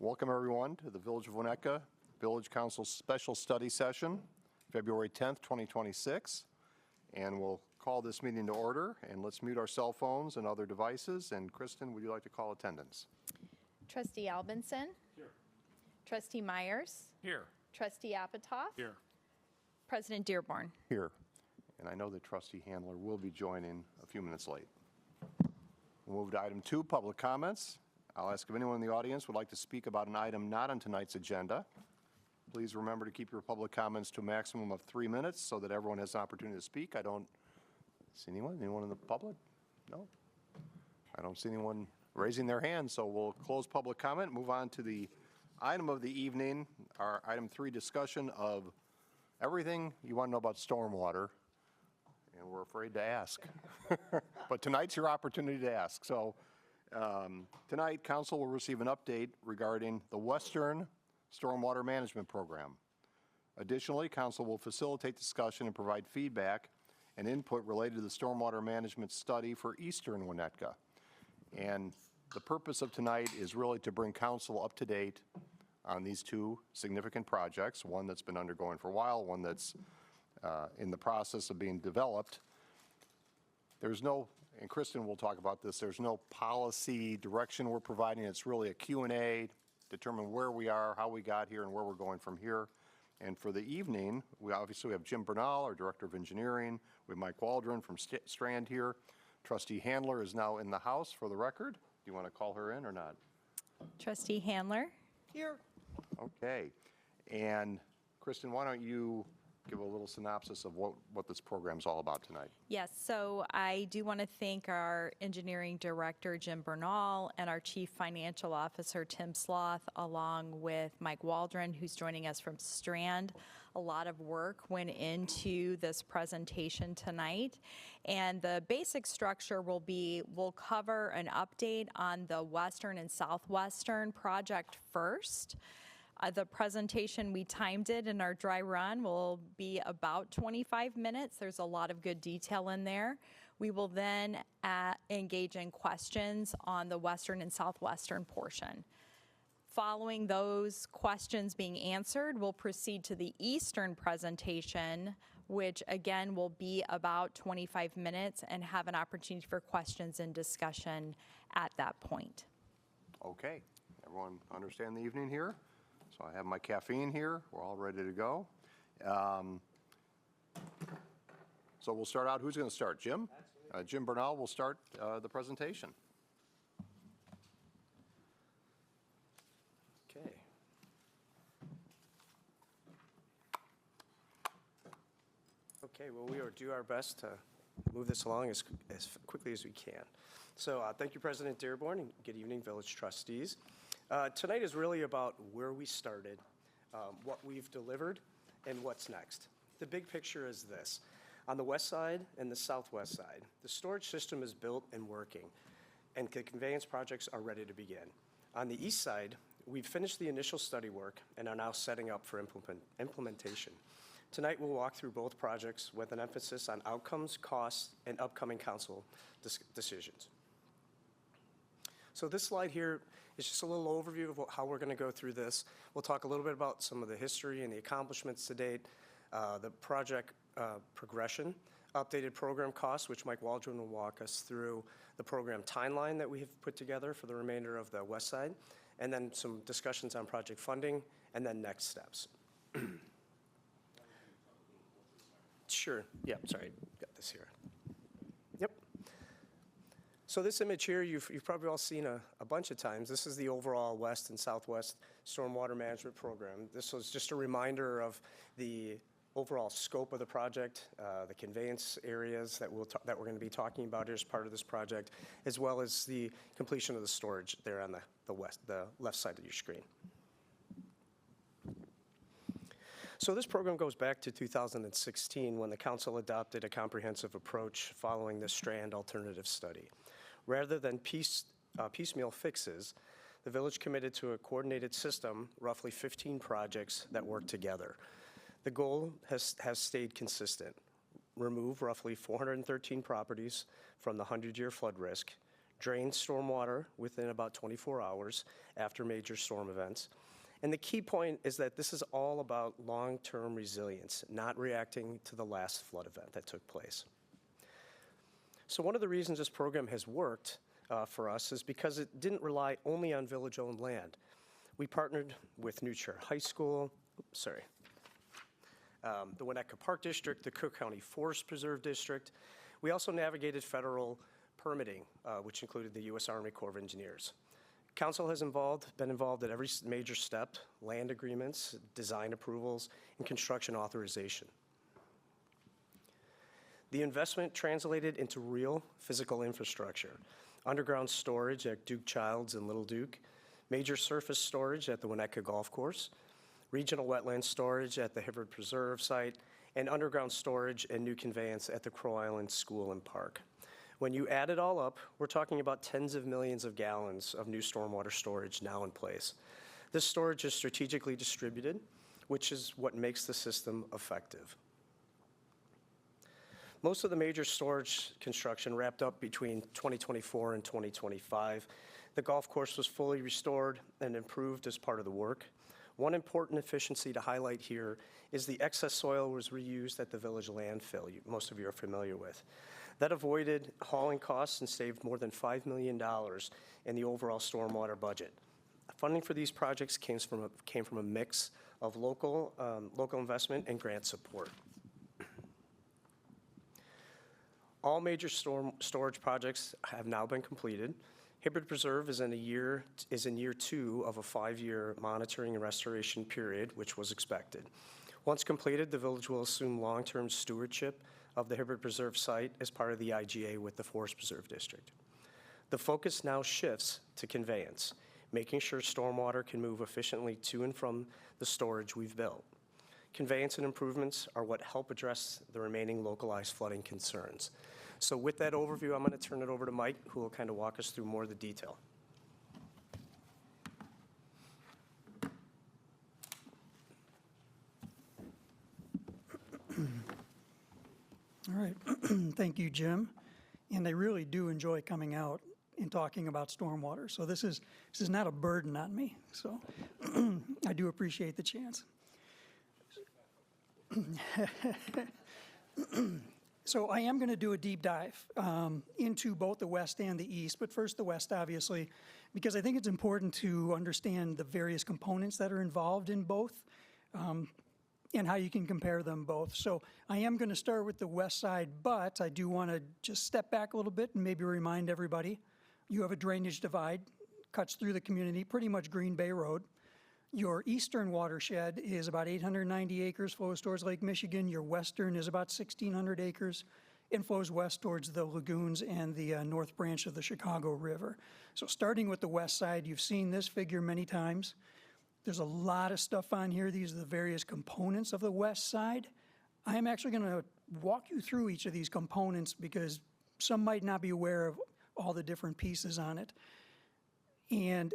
Welcome everyone to the Village of Winnetka Village Council Special Study Session, February 10th, 2026. And we'll call this meeting to order, and let's mute our cell phones and other devices. And Kristen, would you like to call attendance? Trustee Albinson? Here. Trustee Myers? Here. Trustee Apatoff? Here. President Dearborn? Here. And I know that Trustee Handler will be joining a few minutes late. We'll move to item 2, public comments. I'll ask if anyone in the audience would like to speak about an item not on tonight's agenda. Please remember to keep your public comments to a maximum of 3 minutes so that everyone has an opportunity to speak. I don't see anyone. Anyone in the public? No? I don't see anyone raising their hand, so we'll close public comment, move on to the item of the evening, our item 3, discussion of everything you want to know about stormwater, and we're afraid to ask. But tonight's your opportunity to ask. So tonight, council will receive an update regarding the Western Stormwater Management Program. Additionally, council will facilitate discussion and provide feedback and input related to the stormwater management study for Eastern Winnetka. And the purpose of tonight is really to bring council up to date on these 2 significant projects, one that's been undergoing for a while, one that's in the process of being developed. There's no, and Kristen will talk about this, there's no policy direction we're providing. It's really a Q&A, determine where we are, how we got here, and where we're going from here. And for the evening, we obviously have Jim Bernal, our Director of Engineering. We have Mike Waldron from Strand here. Trustee Handler is now in the house for the record. Do you want to call her in or not? Trustee Handler? Here. Okay. And Kristen, why don't you give a little synopsis of what this program is all about tonight? Yes, so I do want to thank our engineering director, Jim Bernal, and our chief financial officer, Tim Sloth, along with Mike Waldron, who's joining us from Strand. A lot of work went into this presentation tonight. And the basic structure will be, we'll cover an update on the Western and Southwestern project first. The presentation, we timed it, and our dry run will be about 25 minutes. There's a lot of good detail in there. We will then engage in questions on the Western and Southwestern portion. Following those questions being answered, we'll proceed to the Eastern presentation, which again will be about 25 minutes and have an opportunity for questions and discussion at that point. Okay. Everyone understand the evening here? So I have my caffeine here. We're all ready to go. So we'll start out. Who's going to start? Jim? Jim Bernal will start the presentation. Okay. Okay, well, we will do our best to move this along as quickly as we can. So thank you, President Dearborn, and good evening, Village Trustees. Tonight is really about where we started, what we've delivered, and what's next. The big picture is this. On the west side and the southwest side, the storage system is built and working, and the conveyance projects are ready to begin. On the east side, we've finished the initial study work and are now setting up for implementation. Tonight, we'll walk through both projects with an emphasis on outcomes, costs, and upcoming council decisions. So this slide here is just a little overview of how we're going to go through this. We'll talk a little bit about some of the history and the accomplishments to date, the project progression, updated program costs, which Mike Waldron will walk us through, the program timeline that we have put together for the remainder of the west side, and then some discussions on project funding, and then next steps. Sure. Yeah, sorry. Got this here. Yep. So this image here, you've probably all seen a bunch of times. This is the overall West and Southwest Stormwater Management Program. This was just a reminder of the overall scope of the project, the conveyance areas that we're going to be talking about here as part of this project, as well as the completion of the storage there on the left side of your screen. So this program goes back to 2016 when the council adopted a comprehensive approach following the Strand alternative study. Rather than piecemeal fixes, the village committed to a coordinated system, roughly 15 projects that work together. The goal has stayed consistent. Remove roughly 413 properties from the 100-year flood risk, drain stormwater within about 24 hours after major storm events. And the key point is that this is all about long-term resilience, not reacting to the last flood event that took place. So one of the reasons this program has worked for us is because it didn't rely only on village-owned land. We partnered with New Trier High School, the Winnetka Park District, the Cook County Forest Preserve District. We also navigated federal permitting, which included the U.S. Army Corps of Engineers. Council has been involved at every major step: land agreements, design approvals, and construction authorization. The investment translated into real physical infrastructure: underground storage at Duke Childs and Little Duke, major surface storage at the Winnetka Golf Course, regional wetland storage at the Hibbard Preserve site, and underground storage and new conveyance at the Crow Island School and Park. When you add it all up, we're talking about tens of millions of gallons of new stormwater storage now in place. This storage is strategically distributed, which is what makes the system effective. Most of the major storage construction wrapped up between 2024 and 2025. The golf course was fully restored and improved as part of the work. One important efficiency to highlight here is the excess soil was reused at the village landfill, most of you are familiar with. That avoided hauling costs and saved more than $5 million in the overall stormwater budget. Funding for these projects came from a mix of local investment and grant support. All major storage projects have now been completed. Hibbard Preserve is in year 2 of a 5-year monitoring and restoration period, which was expected. Once completed, the village will assume long-term stewardship of the Hibbard Preserve site as part of the IGA with the Forest Preserve District. The focus now shifts to conveyance, making sure stormwater can move efficiently to and from the storage we've built. Conveyance and improvements are what help address the remaining localized flooding concerns. So with that overview, I'm going to turn it over to Mike, who will kind of walk us through more of the detail. All right, thank you, Jim. And I really do enjoy coming out and talking about stormwater. So this is not a burden on me. So I do appreciate the chance. So I am going to do a deep dive into both the west and the east, but first the west, obviously, because I think it's important to understand the various components that are involved in both. And how you can compare them both. So I am going to start with the west side, but I do want to just step back a little bit and maybe remind everybody, you have a drainage divide, cuts through the community, pretty much Green Bay Road. Your eastern watershed is about 890 acres, flows towards Lake Michigan. Your western is about 1,600 acres and flows west towards the lagoons and the north branch of the Chicago River. So starting with the west side, you've seen this figure many times. There's a lot of stuff on here. These are the various components of the west side. I am actually going to walk you through each of these components because some might not be aware of all the different pieces on it. And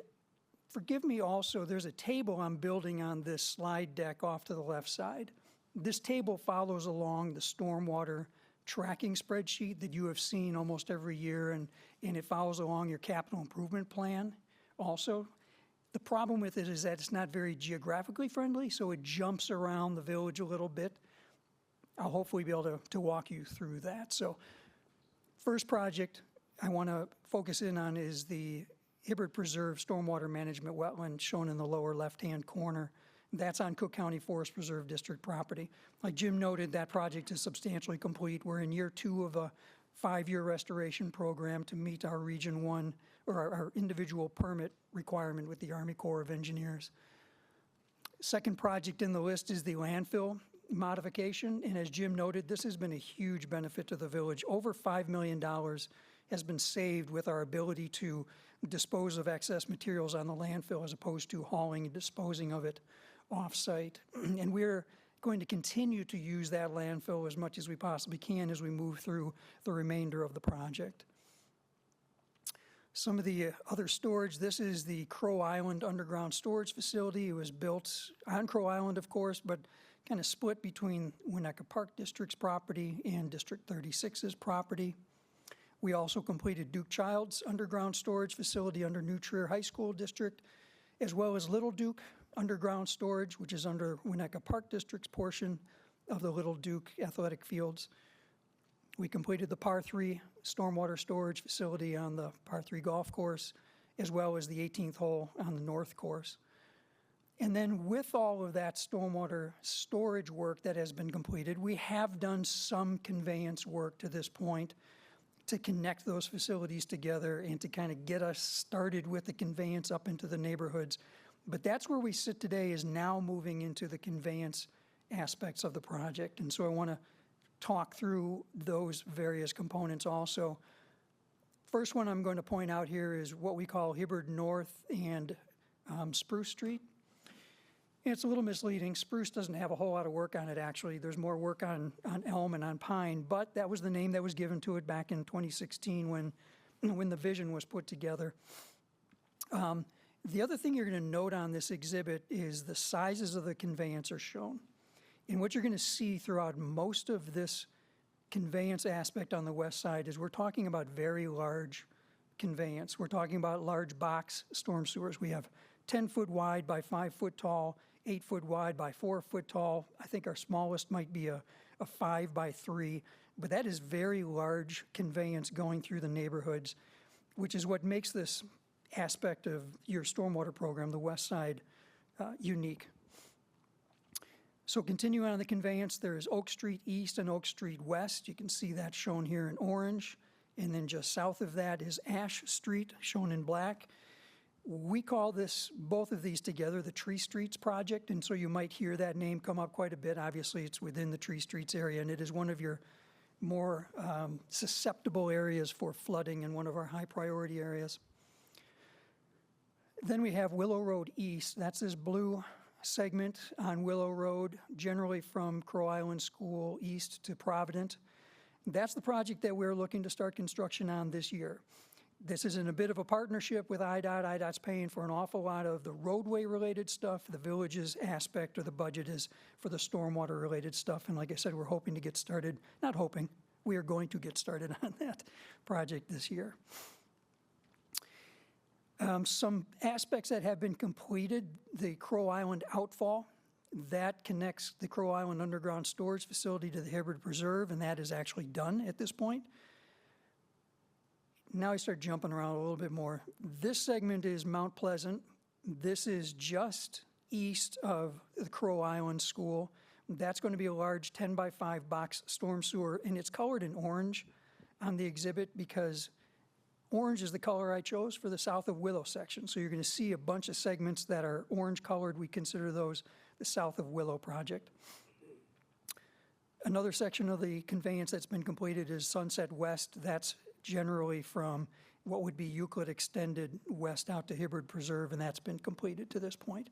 forgive me also, there's a table I'm building on this slide deck off to the left side. This table follows along the stormwater tracking spreadsheet that you have seen almost every year, and it follows along your capital improvement plan also. The problem with it is that it's not very geographically friendly, so it jumps around the village a little bit. I'll hopefully be able to walk you through that. So first project I want to focus in on is the Hibbard Preserve Stormwater Management Wetland shown in the lower left-hand corner. That's on Cook County Forest Preserve District property. Like Jim noted, that project is substantially complete. We're in year 2 of a 5-year restoration program to meet our Region 1 or our individual permit requirement with the Army Corps of Engineers. Second project in the list is the landfill modification, and as Jim noted, this has been a huge benefit to the village. Over $5 million has been saved with our ability to dispose of excess materials on the landfill as opposed to hauling and disposing of it off-site. And we're going to continue to use that landfill as much as we possibly can as we move through the remainder of the project. Some of the other storage, this is the Crow Island Underground Storage Facility. It was built on Crow Island, of course, but kind of split between Winnetka Park District's property and District 36's property. We also completed Duke Child's underground storage facility under New Trier High School District, as well as Little Duke underground storage, which is under Winnetka Park District's portion of the Little Duke athletic fields. We completed the par 3 stormwater storage facility on the par 3 golf course, as well as the 18th hole on the north course. And then with all of that stormwater storage work that has been completed, we have done some conveyance work to this point to connect those facilities together and to kind of get us started with the conveyance up into the neighborhoods. But that's where we sit today, is now moving into the conveyance aspects of the project. And so I want to talk through those various components also. First one I'm going to point out here is what we call Hibbard North and Spruce Street. It's a little misleading. Spruce doesn't have a whole lot of work on it, actually. There's more work on elm and on pine, but that was the name that was given to it back in 2016 when the vision was put together. The other thing you're going to note on this exhibit is the sizes of the conveyance are shown. And what you're going to see throughout most of this conveyance aspect on the west side is we're talking about very large conveyance. We're talking about large box storm sewers. We have 10-foot wide by 5-foot tall, 8-foot wide by 4-foot tall. I think our smallest might be a 5 by 3, but that is very large conveyance going through the neighborhoods, which is what makes this aspect of your stormwater program, the west side, unique. So continuing on the conveyance, there's Oak Street East and Oak Street West. You can see that shown here in orange. And then just south of that is Ash Street, shown in black. We call both of these together, the Tree Streets Project, and so you might hear that name come up quite a bit. Obviously, it's within the Tree Streets area, and it is one of your more susceptible areas for flooding and one of our high priority areas. Then we have Willow Road East. That's this blue segment on Willow Road, generally from Crow Island School east to Provident. That's the project that we're looking to start construction on this year. This is in a bit of a partnership with IDOT. IDOT's paying for an awful lot of the roadway-related stuff. The village's aspect of the budget is for the stormwater-related stuff. And like I said, we're hoping to get started, not hoping, we are going to get started on that project this year. Some aspects that have been completed, the Crow Island outfall, that connects the Crow Island underground storage facility to the Hibbard Preserve, and that is actually done at this point. Now I start jumping around a little bit more. This segment is Mount Pleasant. This is just east of the Crow Island School. That's going to be a large 10 by 5 box storm sewer, and it's colored in orange on the exhibit because orange is the color I chose for the south of Willow section. So you're going to see a bunch of segments that are orange colored. We consider those the south of Willow project. Another section of the conveyance that's been completed is Sunset West. That's generally from what would be Euclid extended west out to Hibbard Preserve, and that's been completed to this point.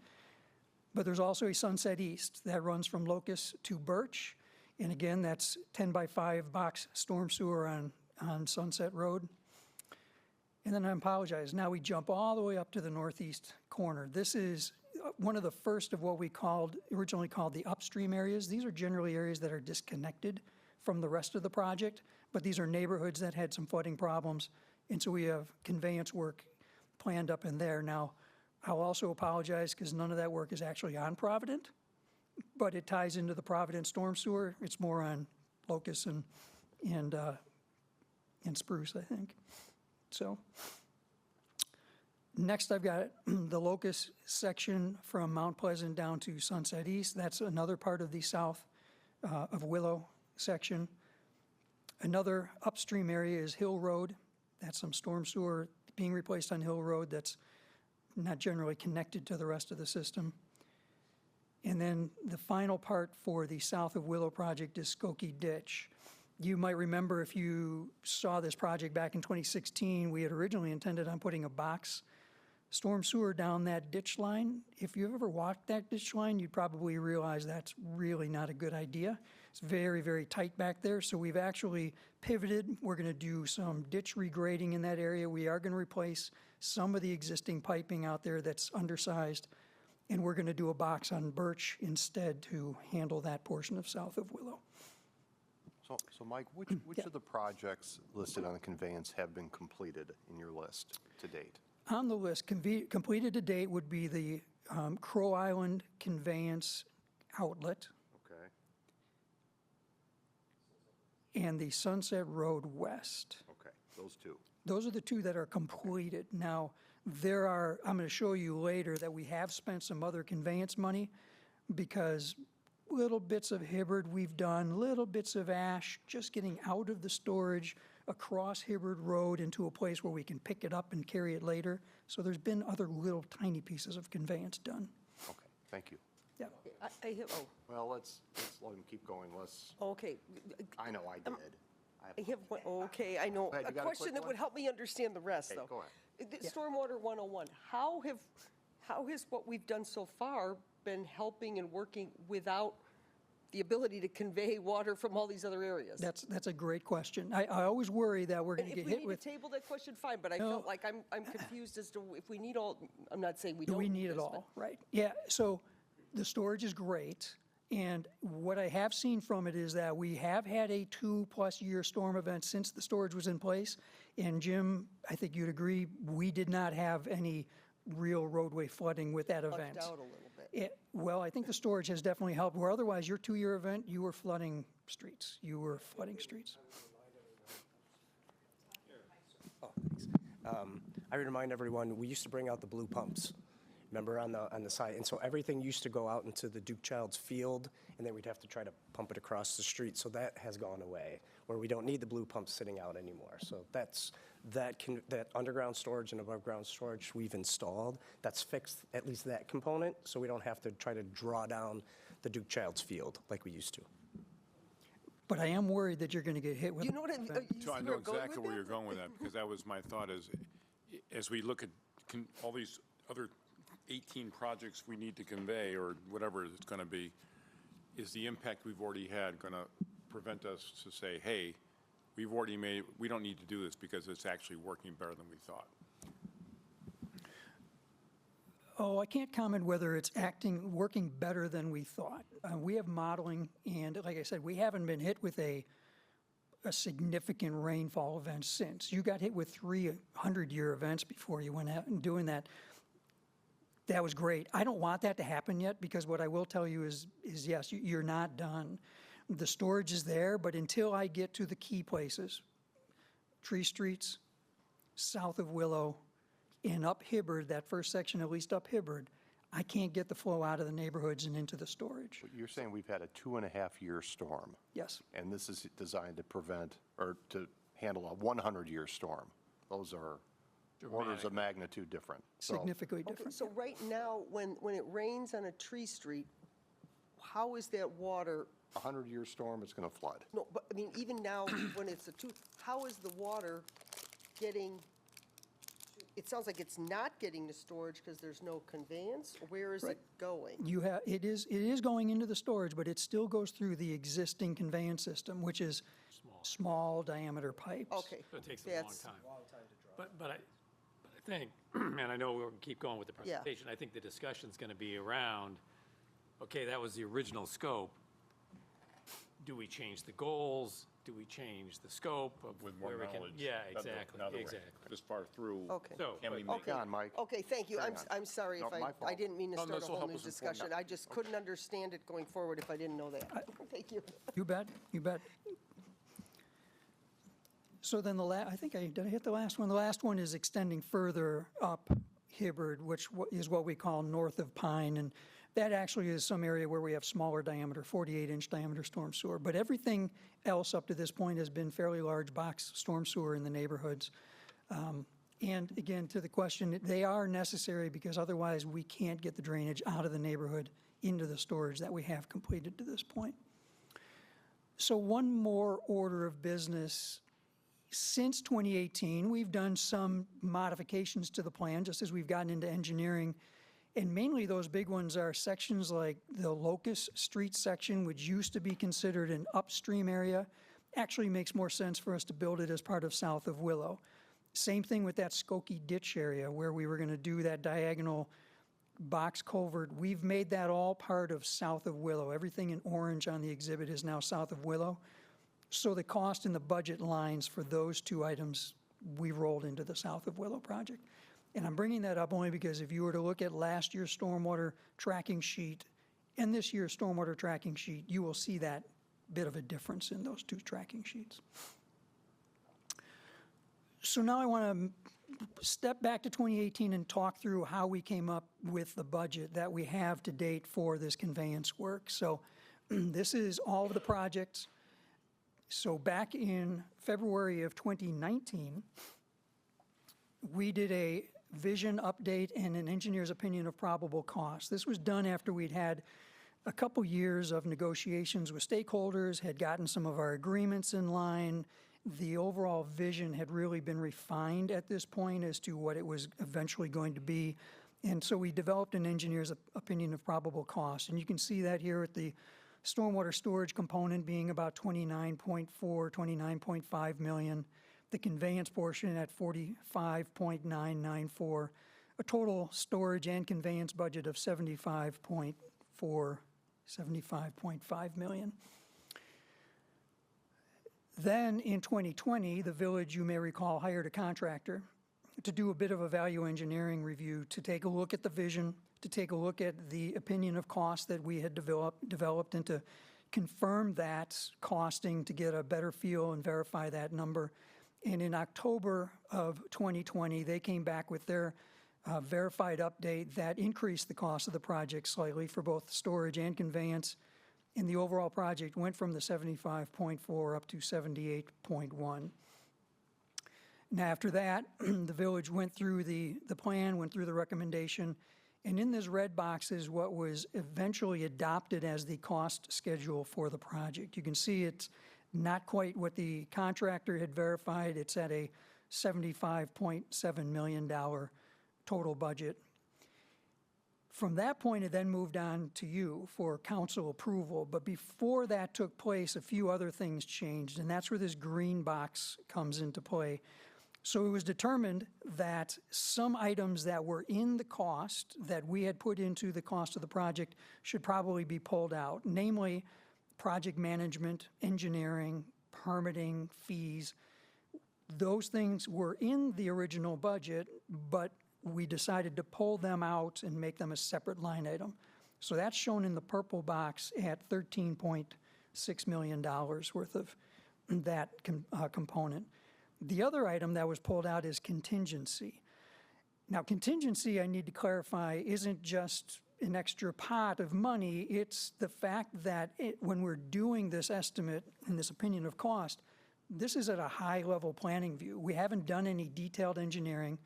But there's also a Sunset East that runs from Locust to Birch. And again, that's 10 by 5 box storm sewer on Sunset Road. And then I apologize, now we jump all the way up to the northeast corner. This is one of the first of what we originally called the upstream areas. These are generally areas that are disconnected from the rest of the project, but these are neighborhoods that had some flooding problems, and so we have conveyance work planned up in there. Now, I'll also apologize because none of that work is actually on Provident, but it ties into the Provident storm sewer. It's more on Locust and Spruce, I think. So next I've got the Locust section from Mount Pleasant down to Sunset East. That's another part of the south of Willow section. Another upstream area is Hill Road. That's some storm sewer being replaced on Hill Road that's not generally connected to the rest of the system. And then the final part for the south of Willow project is Skokie Ditch. You might remember if you saw this project back in 2016, we had originally intended on putting a box storm sewer down that ditch line. If you've ever walked that ditch line, you'd probably realize that's really not a good idea. It's very, very tight back there, so we've actually pivoted. We're going to do some ditch regrading in that area. We are going to replace some of the existing piping out there that's undersized, and we're going to do a box on Birch instead to handle that portion of south of Willow. So Mike, which of the projects listed on the conveyance have been completed in your list to date? On the list, completed to date would be the Crow Island Conveyance Outlet Okay, and the Sunset Road West. okay, those two. Those are the two that are completed. Now, I'm going to show you later that we have spent some other conveyance money because little bits of Hibbard we've done, little bits of ash, just getting out of the storage across Hibbard Road into a place where we can pick it up and carry it later. So there's been other little tiny pieces of conveyance done. Okay, thank you. Yeah. I have, Well, let's let him keep going. okay. I know I did. I have, okay, I know. Go ahead, A you got a question quick that one? would help me understand the rest, Okay, though. go ahead. The Stormwater 101, how has what we've done so far been helping and working without the ability to convey water from all these other areas? That's a great question. I always worry that we're going And to if get we hit need to with, table that question, fine, but I No. felt like I'm confused as to if we need all, I'm not saying we do don't. we need it this, but- all, right? Yeah, so the storage is great. And what I have seen from it is that we have had a 2+ year storm event since the storage was in place. And Jim, I think you'd agree, we did not have any real roadway flooding with that event. Lucked out a little bit. Well, I think the storage has definitely helped, where otherwise your 2-year event, you were flooding streets. You were flooding streets. I would remind everyone, we used to bring out the blue pumps, remember, on the side? And so everything used to go out into the Duke Childs field, and then we'd have to try to pump it across the street. So that has gone away, where we don't need the blue pumps sitting out anymore. So that underground storage and above-ground storage we've installed, that's fixed at least that component, so we don't have to try to draw down the Duke Childs field like we used to. But I am worried that you're going to get hit with. You know what I mean? You see So I where know I'm going exactly with where you're that? going with that, because that was my thought is, as we look at all these other 18 projects we need to convey, or whatever it's going to be, is the impact we've already had going to prevent us to say, hey, we don't need to do this because it's actually working better than we thought? Oh, I can't comment whether it's working better than we thought. We have modeling, and like I said, we haven't been hit with a significant rainfall event since. You got hit with 3 100-year events before you went out and doing that. That was great. I don't want that to happen yet, because what I will tell you is yes, you're not done. The storage is there, but until I get to the key places, Tree Streets, south of Willow, and up Hibbard, that first section, at least up Hibbard, I can't get the flow out of the neighborhoods and into the storage. But you're saying we've had a 2.5-year storm, Yes, and this is designed to prevent, or to handle a 100-year storm. Those are orders of magnitude different. So- significantly Okay, different. so right now, when it rains on a tree street, how is that water, A 100-year storm, it's going to flood. no, but, I mean, even now, when it's how is the water getting, it sounds like it's not getting to storage because there's no conveyance? Where is it going? It is going into the storage, but it still goes through the existing conveyance system, which is small diameter pipes. Okay. So it takes a long That's- time. But I think, and I know we'll keep going with the Yeah. presentation, I think the discussion's going to be around, okay, that was the original scope. Do we change the goals? Do we change the scope of With more where we can? knowledge. Yeah, In other exactly, words, exactly. This far through. Okay. So, Can we but- make Hang on, Mike. Okay, thank you. Hang on. I'm sorry No, if my I fault. didn't mean to No, start a this will whole help new us inform. discussion. I just couldn't understand it going forward if I didn't know that. Thank you. You bet, you bet. So then did I hit the last one? The last one is extending further up Hibbard, which is what we call north of Pine. And that actually is some area where we have smaller diameter, 48-inch diameter storm sewer. But everything else up to this point has been fairly large box storm sewer in the neighborhoods. And again, to the question, they are necessary because otherwise we can't get the drainage out of the neighborhood into the storage that we have completed to this point. So one more order of business. Since 2018, we've done some modifications to the plan, just as we've gotten into engineering. And mainly those big ones are sections like the Locust Street section, which used to be considered an upstream area. Actually makes more sense for us to build it as part of south of Willow. Same thing with that Skokie Ditch area where we were going to do that diagonal box culvert. We've made that all part of south of Willow. Everything in orange on the exhibit is now south of Willow. So the cost and the budget lines for those two items, we rolled into the South of Willow project. And I'm bringing that up only because if you were to look at last year's stormwater tracking sheet and this year's stormwater tracking sheet, you will see that bit of a difference in those two tracking sheets. So now I want to step back to 2018 and talk through how we came up with the budget that we have to date for this conveyance work. So this is all of the projects. So back in February of 2019, we did a vision update and an engineer's opinion of probable cost. This was done after we'd had a couple years of negotiations with stakeholders, had gotten some of our agreements in line. The overall vision had really been refined at this point as to what it was eventually going to be. And so we developed an engineer's opinion of probable cost. And you can see that here at the stormwater storage component being about 29.4, 29.5 million. The conveyance portion at 45.994. A total storage and conveyance budget of 75.4, 75.5 million. Then in 2020, the village, you may recall, hired a contractor to do a bit of a value engineering review, to take a look at the vision, to take a look at the opinion of cost that we had developed and to confirm that costing to get a better feel and verify that number. And in October of 2020, they came back with their verified update that increased the cost of the project slightly for both storage and conveyance. And the overall project went from the 75.4 up to 78.1. Now after that, the village went through the plan, went through the recommendation, and in this red box is what was eventually adopted as the cost schedule for the project. You can see it's not quite what the contractor had verified. It's at a $75.7 million total budget. From that point, it then moved on to you for council approval. But before that took place, a few other things changed, and that's where this green box comes into play. So it was determined that some items that were in the cost that we had put into the cost of the project should probably be pulled out, namely project management, engineering, permitting, fees. Those things were in the original budget, but we decided to pull them out and make them a separate line item. So that's shown in the purple box at $13.6 million worth of that component. The other item that was pulled out is contingency. Now, contingency, I need to clarify, isn't just an extra pot of money. It's the fact that when we're doing this estimate and this opinion of cost, this is at a high-level planning view. We haven't done any detailed engineering.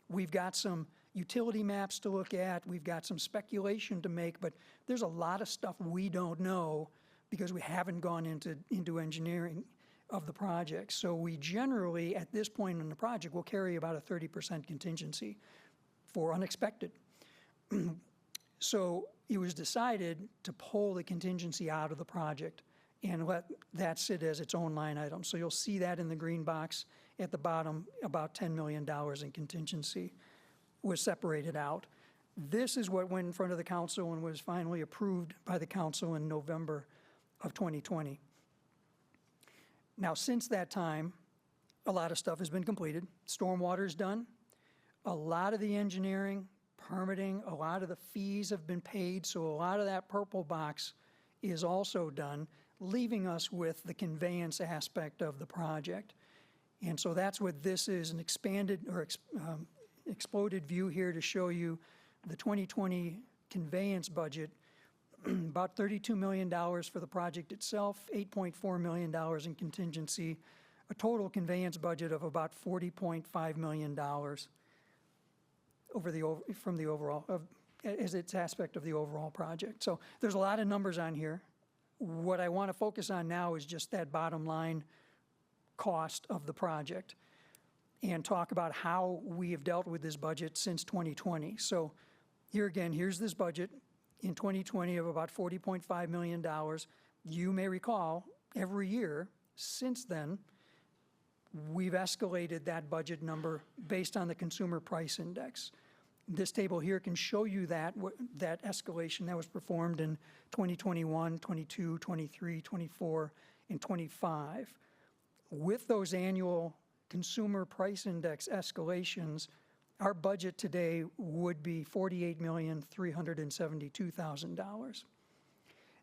We've got some utility maps to look at. We've got some speculation to make, but there's a lot of stuff we don't know because we haven't gone into engineering of the project. So we generally, at this point in the project, will carry about a 30% contingency for unexpected. So it was decided to pull the contingency out of the project and let that sit as its own line item. So you'll see that in the green box at the bottom, about $10 million in contingency was separated out. This is what went in front of the council and was finally approved by the council in November of 2020. Now, since that time, a lot of stuff has been completed. Stormwater's done. A lot of the engineering, permitting, a lot of the fees have been paid, so a lot of that purple box is also done, leaving us with the conveyance aspect of the project. And so that's what this is, an expanded or exploded view here to show you the 2020 conveyance budget, about $32 million for the project itself, $8.4 million in contingency, a total conveyance budget of about $40.5 million from the overall, as its aspect of the overall project. So there's a lot of numbers on here. What I want to focus on now is just that bottom line cost of the project and talk about how we have dealt with this budget since 2020. So here again, here's this budget in 2020 of about $40.5 million. You may recall every year since then, we've escalated that budget number based on the consumer price index. This table here can show you that escalation that was performed in 2021, 22, 23, 24, and 25. With those annual consumer price index escalations, our budget today would be $48,372,000.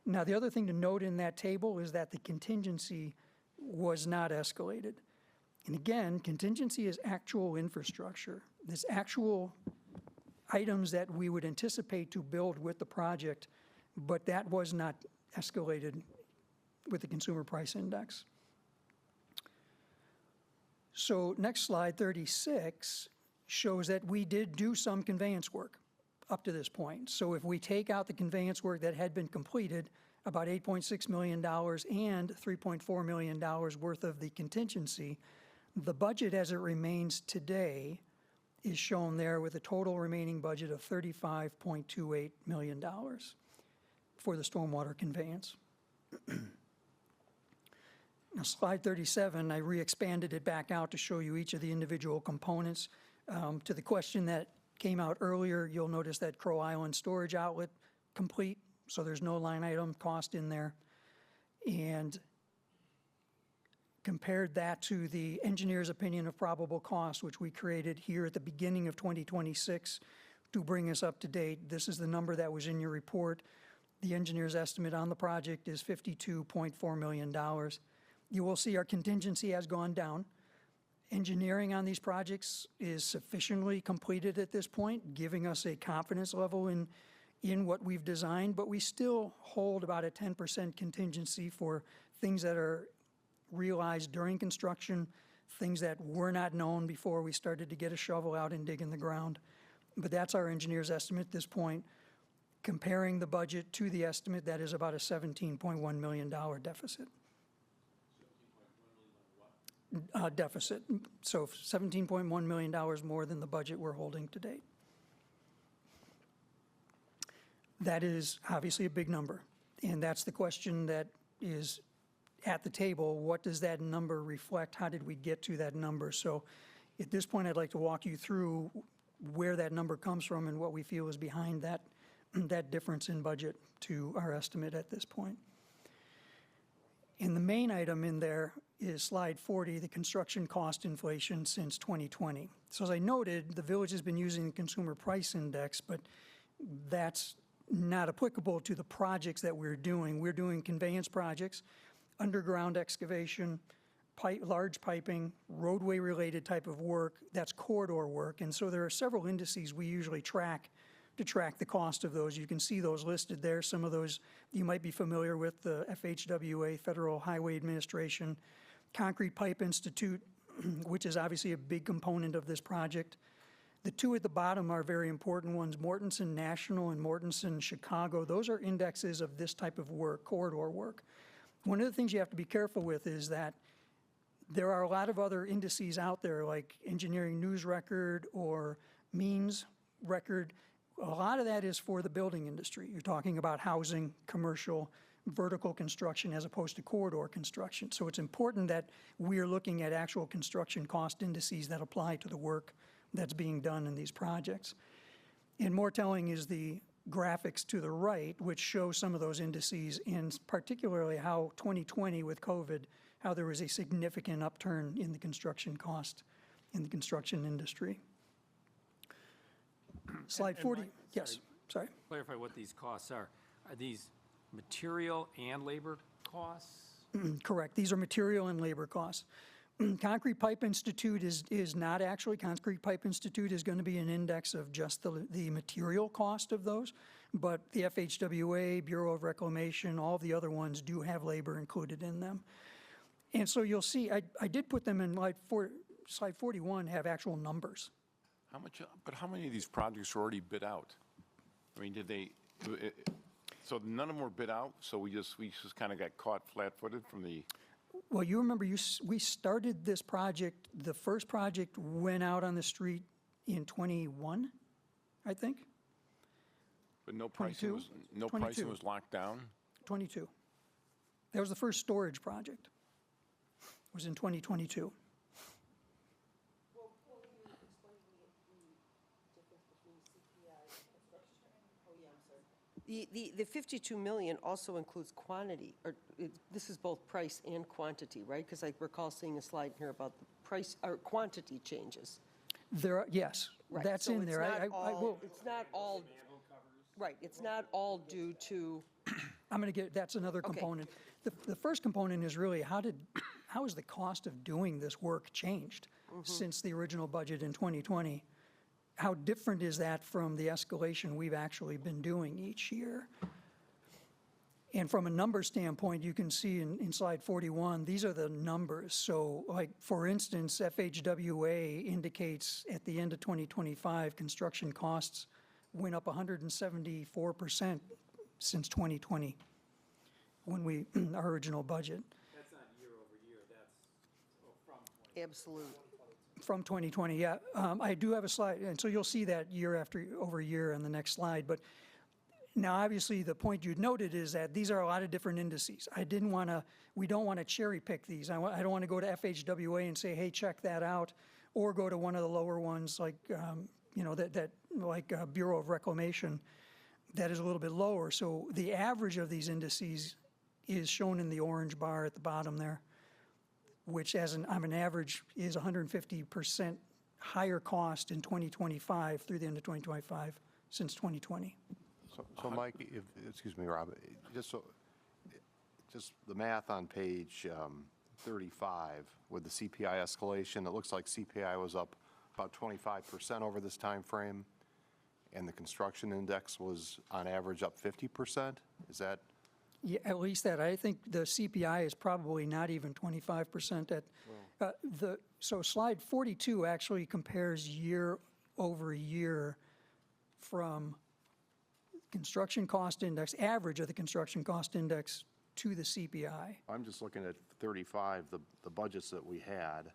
Now, the other thing to note in that table is that the contingency was not escalated. And again, contingency is actual infrastructure. There's actual items that we would anticipate to build with the project, but that was not escalated with the consumer price index. So next slide, 36, shows that we did do some conveyance work up to this point. So if we take out the conveyance work that had been completed, about $8.6 million and $3.4 million worth of the contingency, the budget as it remains today is shown there with a total remaining budget of $35.28 million for the stormwater conveyance. Now, slide 37, I re-expanded it back out to show you each of the individual components. To the question that came out earlier, you'll notice that Crow Island storage outlet complete, so there's no line item cost in there. And compared that to the engineer's opinion of probable cost, which we created here at the beginning of 2026 to bring us up to date. This is the number that was in your report. The engineer's estimate on the project is $52.4 million. You will see our contingency has gone down. Engineering on these projects is sufficiently completed at this point, giving us a confidence level in what we've designed, but we still hold about a 10% contingency for things that are realized during construction, things that were not known before we started to get a shovel out and dig in the ground. But that's our engineer's estimate at this point. Comparing the budget to the estimate, that is about a $17.1 million deficit. Deficit. So $17.1 million more than the budget we're holding to date. That is obviously a big number. And that's the question that is at the table. What does that number reflect? How did we get to that number? So at this point, I'd like to walk you through where that number comes from and what we feel is behind that, that difference in budget to our estimate at this point. And the main item in there is slide 40, the construction cost inflation since 2020. So as I noted, the village has been using the consumer price index, but that's not applicable to the projects that we're doing. We're doing conveyance projects, underground excavation, large piping, roadway-related type of work. That's corridor work. And so there are several indices we usually track to track the cost of those. You can see those listed there. Some of those you might be familiar with, the FHWA, Federal Highway Administration, Concrete Pipe Institute, which is obviously a big component of this project. The two at the bottom are very important ones, Mortenson National and Mortenson Chicago. Those are indexes of this type of work, corridor work. One of the things you have to be careful with is that there are a lot of other indices out there like Engineering News Record or Means Record. A lot of that is for the building industry. You're talking about housing, commercial, vertical construction as opposed to corridor construction. So it's important that we are looking at actual construction cost indices that apply to the work that's being done in these projects. And more telling is the graphics to the right, which show some of those indices, and particularly how 2020 with COVID, how there was a significant upturn in the construction cost in the construction industry. Slide 40, Mike, yes, sorry. Clarify what these costs are. Are these material and labor costs? Correct, these are material and labor costs. Concrete Pipe Institute is not actually, Concrete Pipe Institute is going to be an index of just the material cost of those, but the FHWA, Bureau of Reclamation, all the other ones do have labor included in them. And so you'll see, I did put them in slide 41, have actual numbers. How much, but how many of these projects are already bid out? I mean, so none of them were bid out, so we just kind of got caught flat-footed from the... Well, you remember we started this project, the first project went out on the street in 21, I think, But no pricing 22? was, no 22. pricing was locked down? 22. That was the first storage project, was in 2022. Well, will you explain to me the difference between CPI and construction? Oh, yeah, I'm sorry. The 52 million also includes quantity, or this is both price and quantity, right? Because I recall seeing a slide here about the price, or quantity changes. There, yes, Right, that's so in it's there. not I all- will, It's not all, right, it's not all due to, I'm going to get, that's another component. The first component is really how has the cost of doing this work changed since the original budget in 2020? How different is that from the escalation we've actually been doing each year? And from a number standpoint, you can see in slide 41, these are the numbers. So like, for instance, FHWA indicates at the end of 2025, construction costs went up 174% since 2020, when our original budget. That's not year over year, that's from absolute. From 2020, yeah. I do have a slide, and so you'll see that year over year on the next slide. But now, obviously, the point you noted is that these are a lot of different indices. We don't want to cherry pick these. I don't want to go to FHWA and say, hey, check that out, or go to one of the lower ones like, Bureau of Reclamation, that is a little bit lower. So the average of these indices is shown in the orange bar at the bottom there, which on an average is 150% higher cost in 2025 through the end of 2025 since 2020. So Mike, excuse me, Rob, just the math on page 35 with the CPI escalation, it looks like CPI was up about 25% over this time frame, and the construction index was on average up 50%. Is that? Yeah, at least that. I think the CPI is probably not even 25% so slide 42 actually compares year over year from construction cost index, average of the construction cost index to the CPI. I'm just looking at 35, the budgets that we had,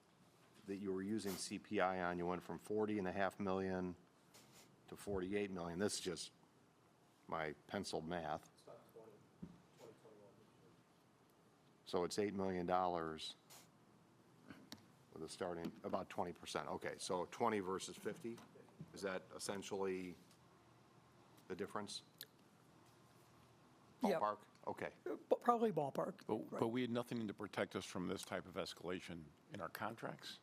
that you were using CPI on. You went from 40.5 million to 48 million. This is just my penciled math. So it's $8 million with a starting, about 20%. Okay, so 20 versus 50? Is that essentially the difference? Yeah. Ballpark? Okay. Probably ballpark. But we had nothing to protect us from this type of escalation in our contracts?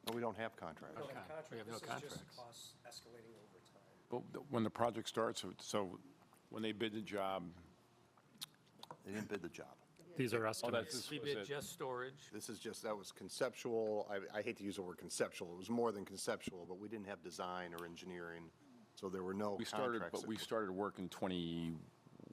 No, we don't have contracts. We have no contracts. costs escalating over time. But when the project starts, so when they bid the job, They didn't bid the job. These are oh, estimates. that's, We was bid it- just storage. This is just, that was conceptual. I hate to use the word conceptual. It was more than conceptual, but we didn't have design or engineering, so there were no we started, contracts. but we started work in 20,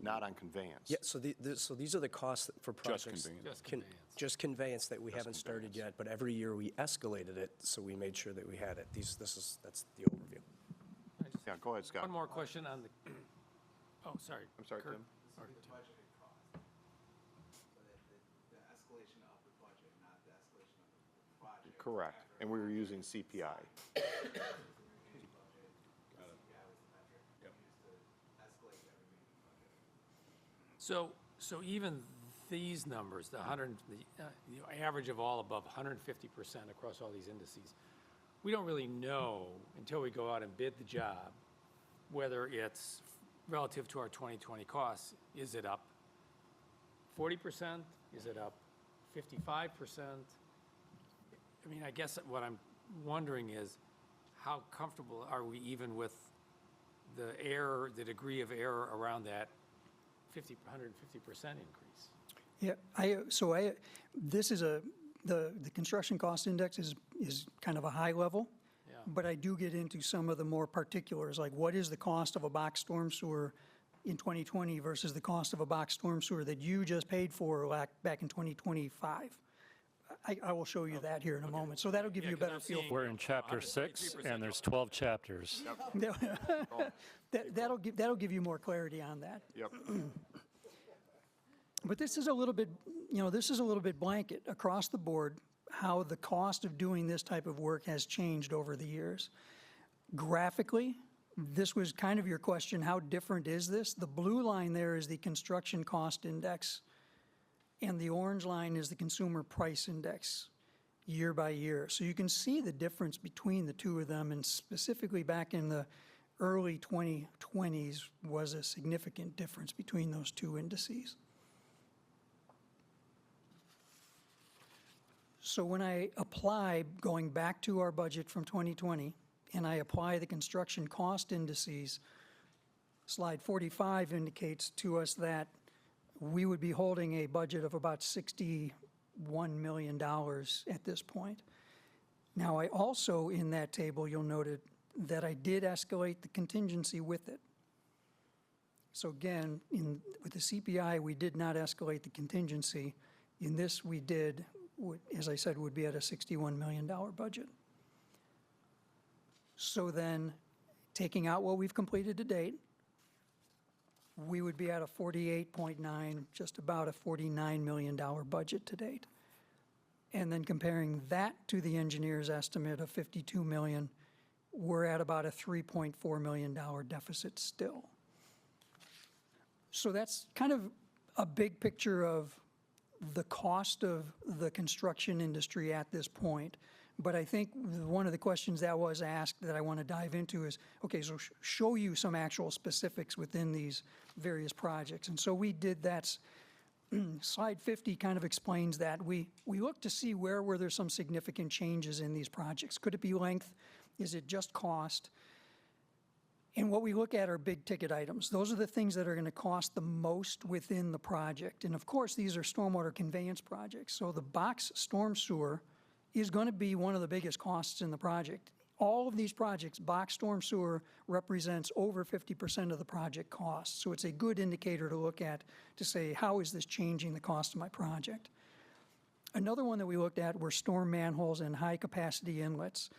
Not on conveyance. Yeah, so so these are the costs for projects. conveyance. Just conveyance. Just conveyance that we haven't started yet, but every year we escalated it, so we made sure that we had it. That's the overview. Yeah, go ahead, Scott. One more question on the, oh, sorry. I'm sorry, Kurt. Tim. Or- budgeted cost. So the escalation of the budget, not the escalation of the project. Correct. And we were using CPI. So even these numbers, the average of all above 150% across all these indices, we don't really know until we go out and bid the job whether it's relative to our 2020 costs. Is it up 40%? Is it up 55%? I mean, I guess what I'm wondering is how comfortable are we even with the error, the degree of error around that 150% increase? Yeah, this is the construction cost index is kind of a high level. Yeah. But I do get into some of the more particulars, like what is the cost of a box storm sewer in 2020 versus the cost of a box storm sewer that you just paid for back in 2025. I will show you that here in a moment. So that'll give you a 'cause better I'm feel. seeing- We're in chapter 6, 123% and there's 12 chapters. That'll give you more clarity on that. Yep. But this is a little bit, this is a little bit blanket across the board, how the cost of doing this type of work has changed over the years. Graphically, this was kind of your question, how different is this? The blue line there is the construction cost index, and the orange line is the consumer price index, year by year. So you can see the difference between the two of them, and specifically back in the early 2020s was a significant difference between those two indices. So when I apply, going back to our budget from 2020, and I apply the construction cost indices, slide 45 indicates to us that we would be holding a budget of about $61 million at this point. Now, I also, in that table, you'll note that I did escalate the contingency with it. So again, with the CPI, we did not escalate the contingency. In this, we did, as I said, would be at a $61 million budget. So then, taking out what we've completed to date, we would be at a 48.9, just about a $49 million budget to date. And then comparing that to the engineer's estimate of 52 million, we're at about a $3.4 million deficit still. So that's kind of a big picture of the cost of the construction industry at this point. But I think one of the questions that was asked that I want to dive into is, okay, so show you some actual specifics within these various projects. And so we did that. Slide 50 kind of explains that. We looked to see where were there some significant changes in these projects. Could it be length? Is it just cost? And what we look at are big ticket items. Those are the things that are going to cost the most within the project. And of course, these are stormwater conveyance projects. So the box storm sewer is going to be one of the biggest costs in the project. All of these projects, box storm sewer represents over 50% of the project cost. So it's a good indicator to look at to say, how is this changing the cost of my project? Another one that we looked at were storm manholes and high-capacity inlets.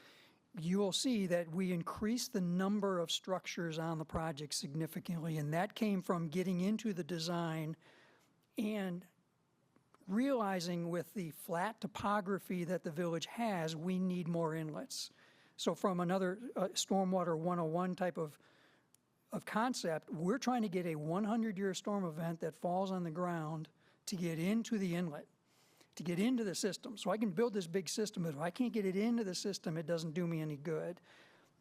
You will see that we increased the number of structures on the project significantly, and that came from getting into the design and realizing with the flat topography that the village has, we need more inlets. So from another Stormwater 101 type of concept, we're trying to get a 100-year storm event that falls on the ground to get into the inlet, to get into the system. So I can build this big system, but if I can't get it into the system, it doesn't do me any good.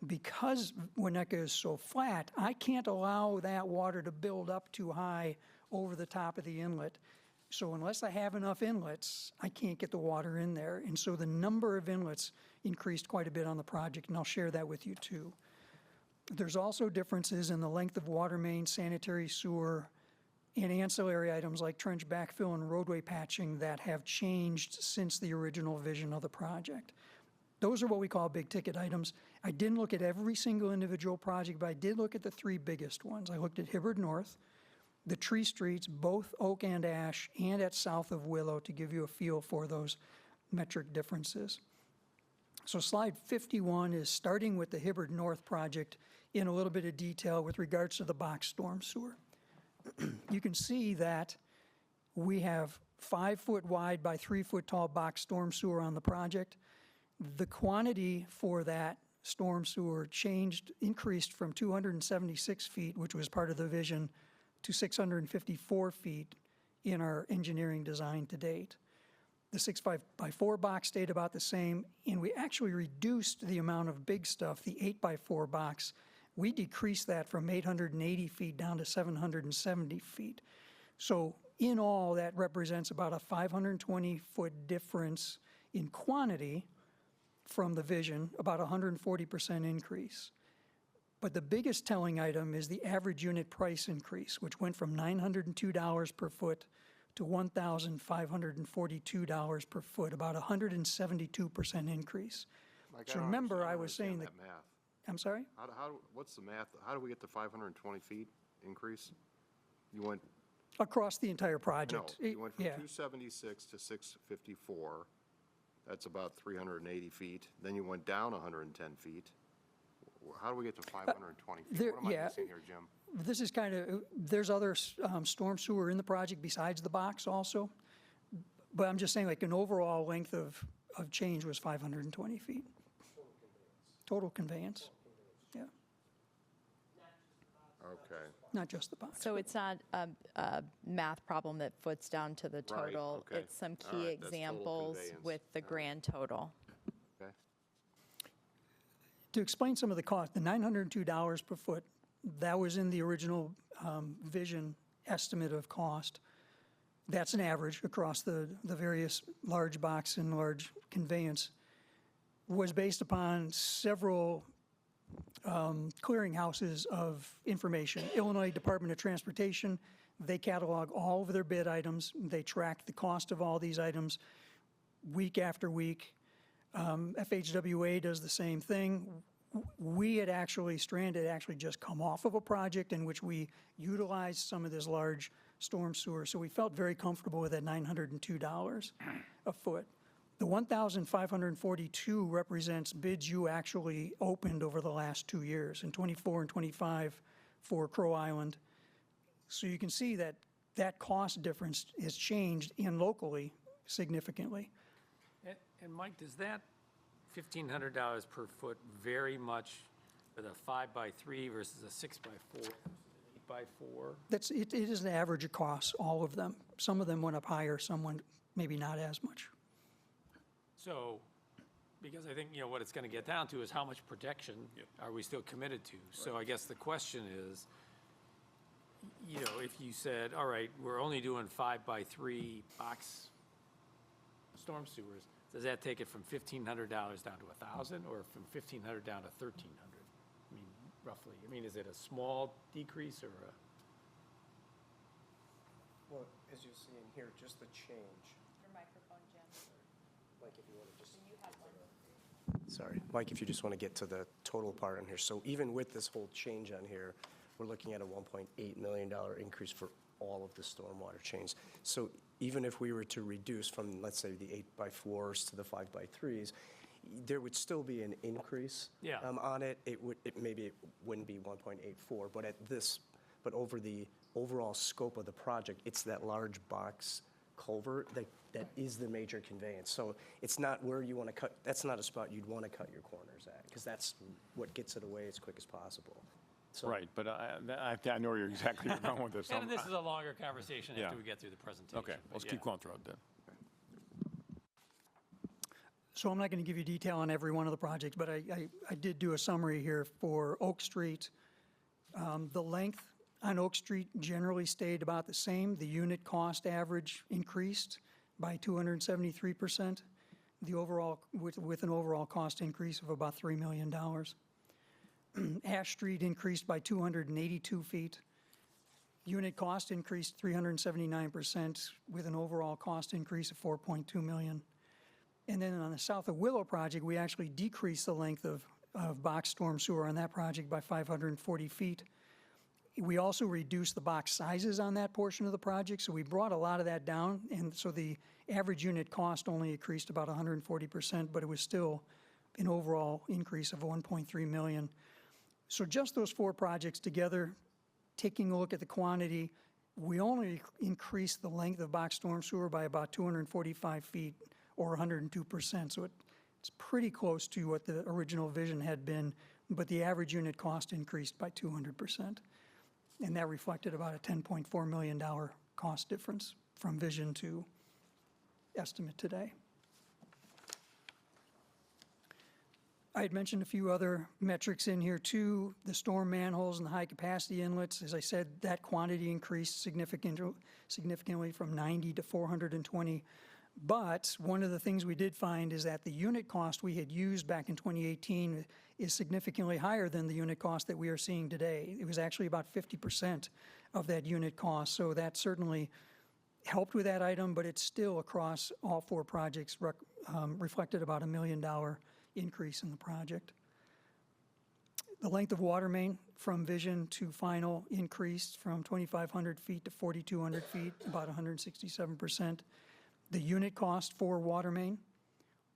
Because Winnetka is so flat, I can't allow that water to build up too high over the top of the inlet. So unless I have enough inlets, I can't get the water in there. And so the number of inlets increased quite a bit on the project, and I'll share that with you too. There's also differences in the length of water main, sanitary sewer, and ancillary items like trench backfill and roadway patching that have changed since the original vision of the project. Those are what we call big ticket items. I didn't look at every single individual project, but I did look at the three biggest ones. I looked at Hibbard North, the tree streets, both Oak and Ash, and at south of Willow to give you a feel for those metric differences. So slide 51 is starting with the Hibbard North project in a little bit of detail with regards to the box storm sewer. You can see that we have 5-foot wide by 3-foot tall box storm sewer on the project. The quantity for that storm sewer increased from 276 feet, which was part of the vision, to 654 feet in our engineering design to date. The 6x4 box stayed about the same, and we actually reduced the amount of big stuff, the 8x4 box. We decreased that from 880 feet down to 770 feet. So in all, that represents about a 520-foot difference in quantity from the vision, about 140% increase. But the biggest telling item is the average unit price increase, which went from $902 per foot to $1,542 per foot, about 172% increase. Mike, So I don't remember, I understand was saying that, math. I'm sorry? What's the math? How do we get to 520 feet increase? You went, Across the entire no, project. you went from Yeah. 276 to 654. That's about 380 feet. Then you went down 110 feet. How do we get to 520 feet? there- What am I yeah. missing here, Jim? This is kind of, there's other storm sewer in the project besides the box also. But I'm just saying, like, an overall length of change was 520 feet. Total conveyance. Yeah, Okay. not just the box. So it's not a math problem that foots down to the total. okay. It's some All key right, that's total examples conveyance. with the grand total. Okay. To explain some of the cost, the $902 per foot, that was in the original Vision estimate of cost. That's an average across the various large box and large conveyance. Was based upon several clearinghouses of information. Illinois Department of Transportation, they catalog all of their bid items. They track the cost of all these items week after week. FHWA does the same thing. We had actually, Strand had actually just come off of a project in which we utilized some of this large storm sewer. So we felt very comfortable with that $902 a foot. The 1,542 represents bids you actually opened over the last 2 years, in '24 and '25 for Crow Island. So you can see that that cost difference has changed in locally significantly. And Mike, does that $1,500 per foot vary much with a 5x3 versus a 6x4, 8x4? It is an average across all of them. Some of them went up higher, some went maybe not as much. So, because I think, what it's going to get down to is how much protection are we still committed to? So I guess the question is, if you said, all right, we're only doing 5x3 box storm sewers, does that take it from $1,500 down to $1,000 or from $1,500 down to $1,300? I mean, roughly. I mean, is it a small decrease or a? Well, as you see in here, just the change. Your microphone, Jim. Mike, if you want to just. You have one. Sorry, Mike, if you just want to get to the total part on here. So even with this whole change on here, we're looking at a $1.8 million increase for all of the stormwater chains. So even if we were to reduce from, let's say, the 8x4s to the 5x3s, there would still be an increase on it. Maybe it wouldn't be 1.84, but over the overall scope of the project, it's that large box culvert that is the major conveyance. So it's not where you want to cut, that's not a spot you'd want to cut your corners at, because that's what gets it away as quick as possible. So, Right, but I know you're exactly going with this. And this is a longer conversation Yeah. after we get through the presentation. Okay, but let's yeah. keep going through it then. So I'm not going to give you detail on every one of the projects, but I did do a summary here for Oak Street. The length on Oak Street generally stayed about the same. The unit cost average increased by 273%. The overall, with an overall cost increase of about $3 million. Ash Street increased by 282 feet. Unit cost increased 379% with an overall cost increase of $4.2 million. And then on the South of Willow project, we actually decreased the length of box storm sewer on that project by 540 feet. We also reduced the box sizes on that portion of the project, so we brought a lot of that down, and so the average unit cost only increased about 140%, but it was still an overall increase of $1.3 million. So just those 4 projects together, taking a look at the quantity, we only increased the length of box storm sewer by about 245 feet or 102%. So it's pretty close to what the original vision had been, but the average unit cost increased by 200%. And that reflected about a $10.4 million cost difference from vision to estimate today. I had mentioned a few other metrics in here too, the storm manholes and the high capacity inlets. As I said, that quantity increased significantly from 90 to 420. But one of the things we did find is that the unit cost we had used back in 2018 is significantly higher than the unit cost that we are seeing today. It was actually about 50% of that unit cost. So that certainly helped with that item, but it's still across all 4 projects reflected about $1 million increase in the project. The length of water main from vision to final increased from 2,500 feet to 4,200 feet, about 167%. The unit cost for water main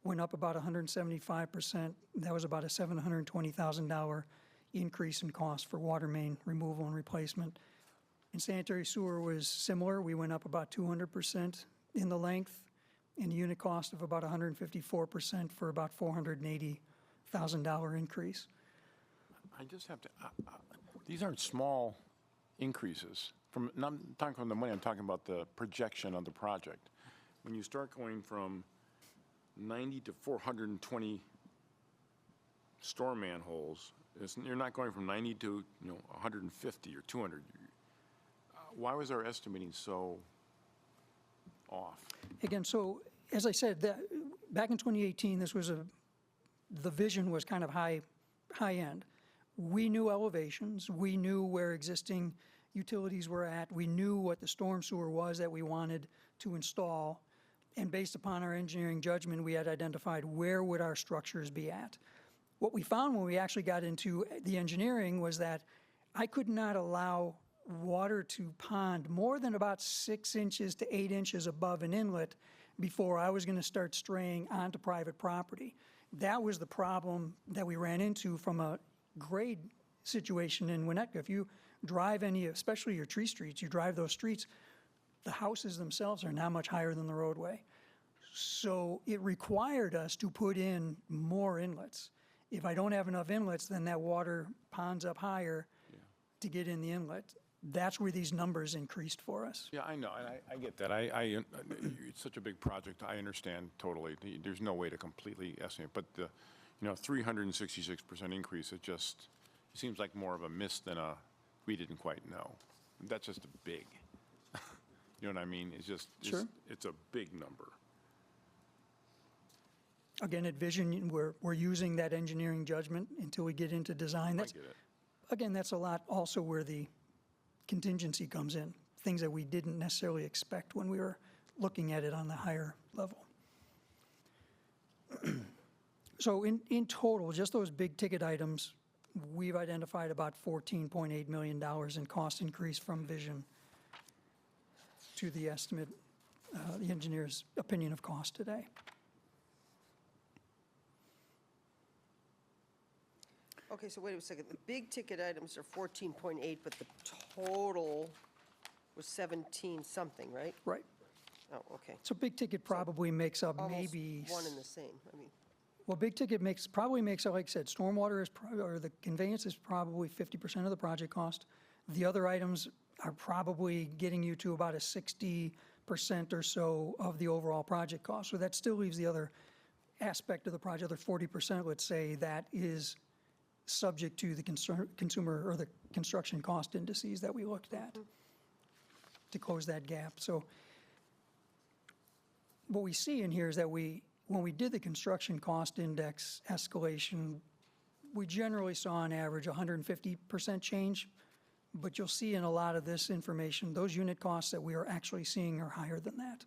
went up about 175%. That was about a $720,000 increase in cost for water main removal and replacement. And sanitary sewer was similar. We went up about 200% in the length, and unit cost of about 154% for about $480,000 increase. I just have to, these aren't small increases. I'm not talking from the money, I'm talking about the projection of the project. When you start going from 90 to 420 storm manholes, you're not going from 90 to, 150 or 200. Why was our estimating so off? Again, so as I said, back in 2018, the vision was kind of high end. We knew elevations, we knew where existing utilities were at, we knew what the storm sewer was that we wanted to install, and based upon our engineering judgment, we had identified where would our structures be at. What we found when we actually got into the engineering was that I could not allow water to pond more than about 6 inches to 8 inches above an inlet before I was going to start straying onto private property. That was the problem that we ran into from a grade situation in Winnetka. If you drive any, especially your tree streets, you drive those streets, the houses themselves are not much higher than the roadway. So it required us to put in more inlets. If I don't have enough inlets, then that water ponds up higher to get in the inlet. That's where these numbers increased for us. Yeah, I know, and I get that. It's such a big project, I understand totally. There's no way to completely estimate, but the, 366% increase, it just seems like more of a miss than a, we didn't quite know. That's just a big, you know what I mean? It's just, Sure. It's a big number. Again, at Vision, we're using that engineering judgment until we get into design. I That's, get it. again, that's a lot also where the contingency comes in, things that we didn't necessarily expect when we were looking at it on the higher level. So in total, just those big ticket items, we've identified about $14.8 million in cost increase from Vision to the estimate, the engineer's opinion of cost today. Okay, so wait a second. The big ticket items are 14.8, but the total was 17 something, right? Right. Oh, okay. So big ticket probably makes up Almost maybe, one and the same. I mean, well, big ticket probably makes up, like I said, stormwater or the conveyance is probably 50% of the project cost. The other items are probably getting you to about a 60% or so of the overall project cost. So that still leaves the other aspect of the project, other 40%, let's say, that is subject to the consumer or the construction cost indices that we looked at to close that gap. So what we see in here is that when we did the construction cost index escalation, we generally saw on average 150% change, but you'll see in a lot of this information, those unit costs that we are actually seeing are higher than that.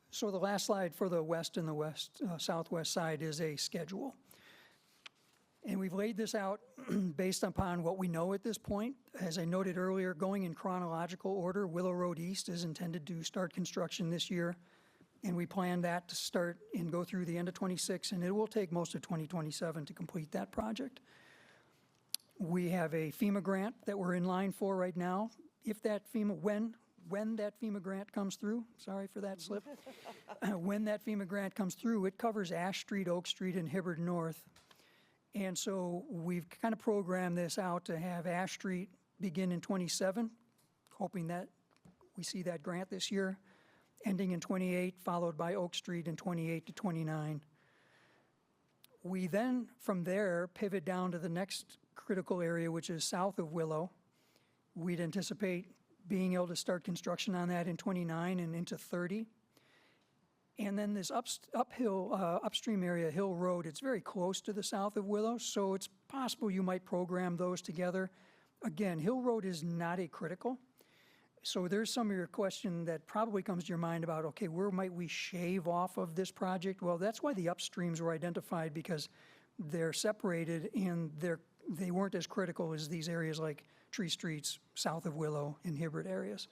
So the last slide for the west and the southwest side is a schedule. And we've laid this out based upon what we know at this point. As I noted earlier, going in chronological order, Willow Road East is intended to start construction this year. And we plan that to start and go through the end of '26, and it will take most of 2027 to complete that project. We have a FEMA grant that we're in line for right now. If that FEMA, when that FEMA grant comes through, sorry for that slip, when that FEMA grant comes through, it covers Ash Street, Oak Street, and Hibbard North. And so we've kind of programmed this out to have Ash Street begin in '27, hoping that we see that grant this year, ending in '28, followed by Oak Street in '28 to '29. We then, from there, pivot down to the next critical area, which is south of Willow. We'd anticipate being able to start construction on that in '29 and into '30. And then this upstream area, Hill Road, it's very close to the south of Willow, so it's possible you might program those together. Again, Hill Road is not a critical. So there's some of your question that probably comes to your mind about, okay, where might we shave off of this project? Well, that's why the upstreams were identified, because they're separated and they weren't as critical as these areas like Tree Streets, south of Willow, and Hibbard areas.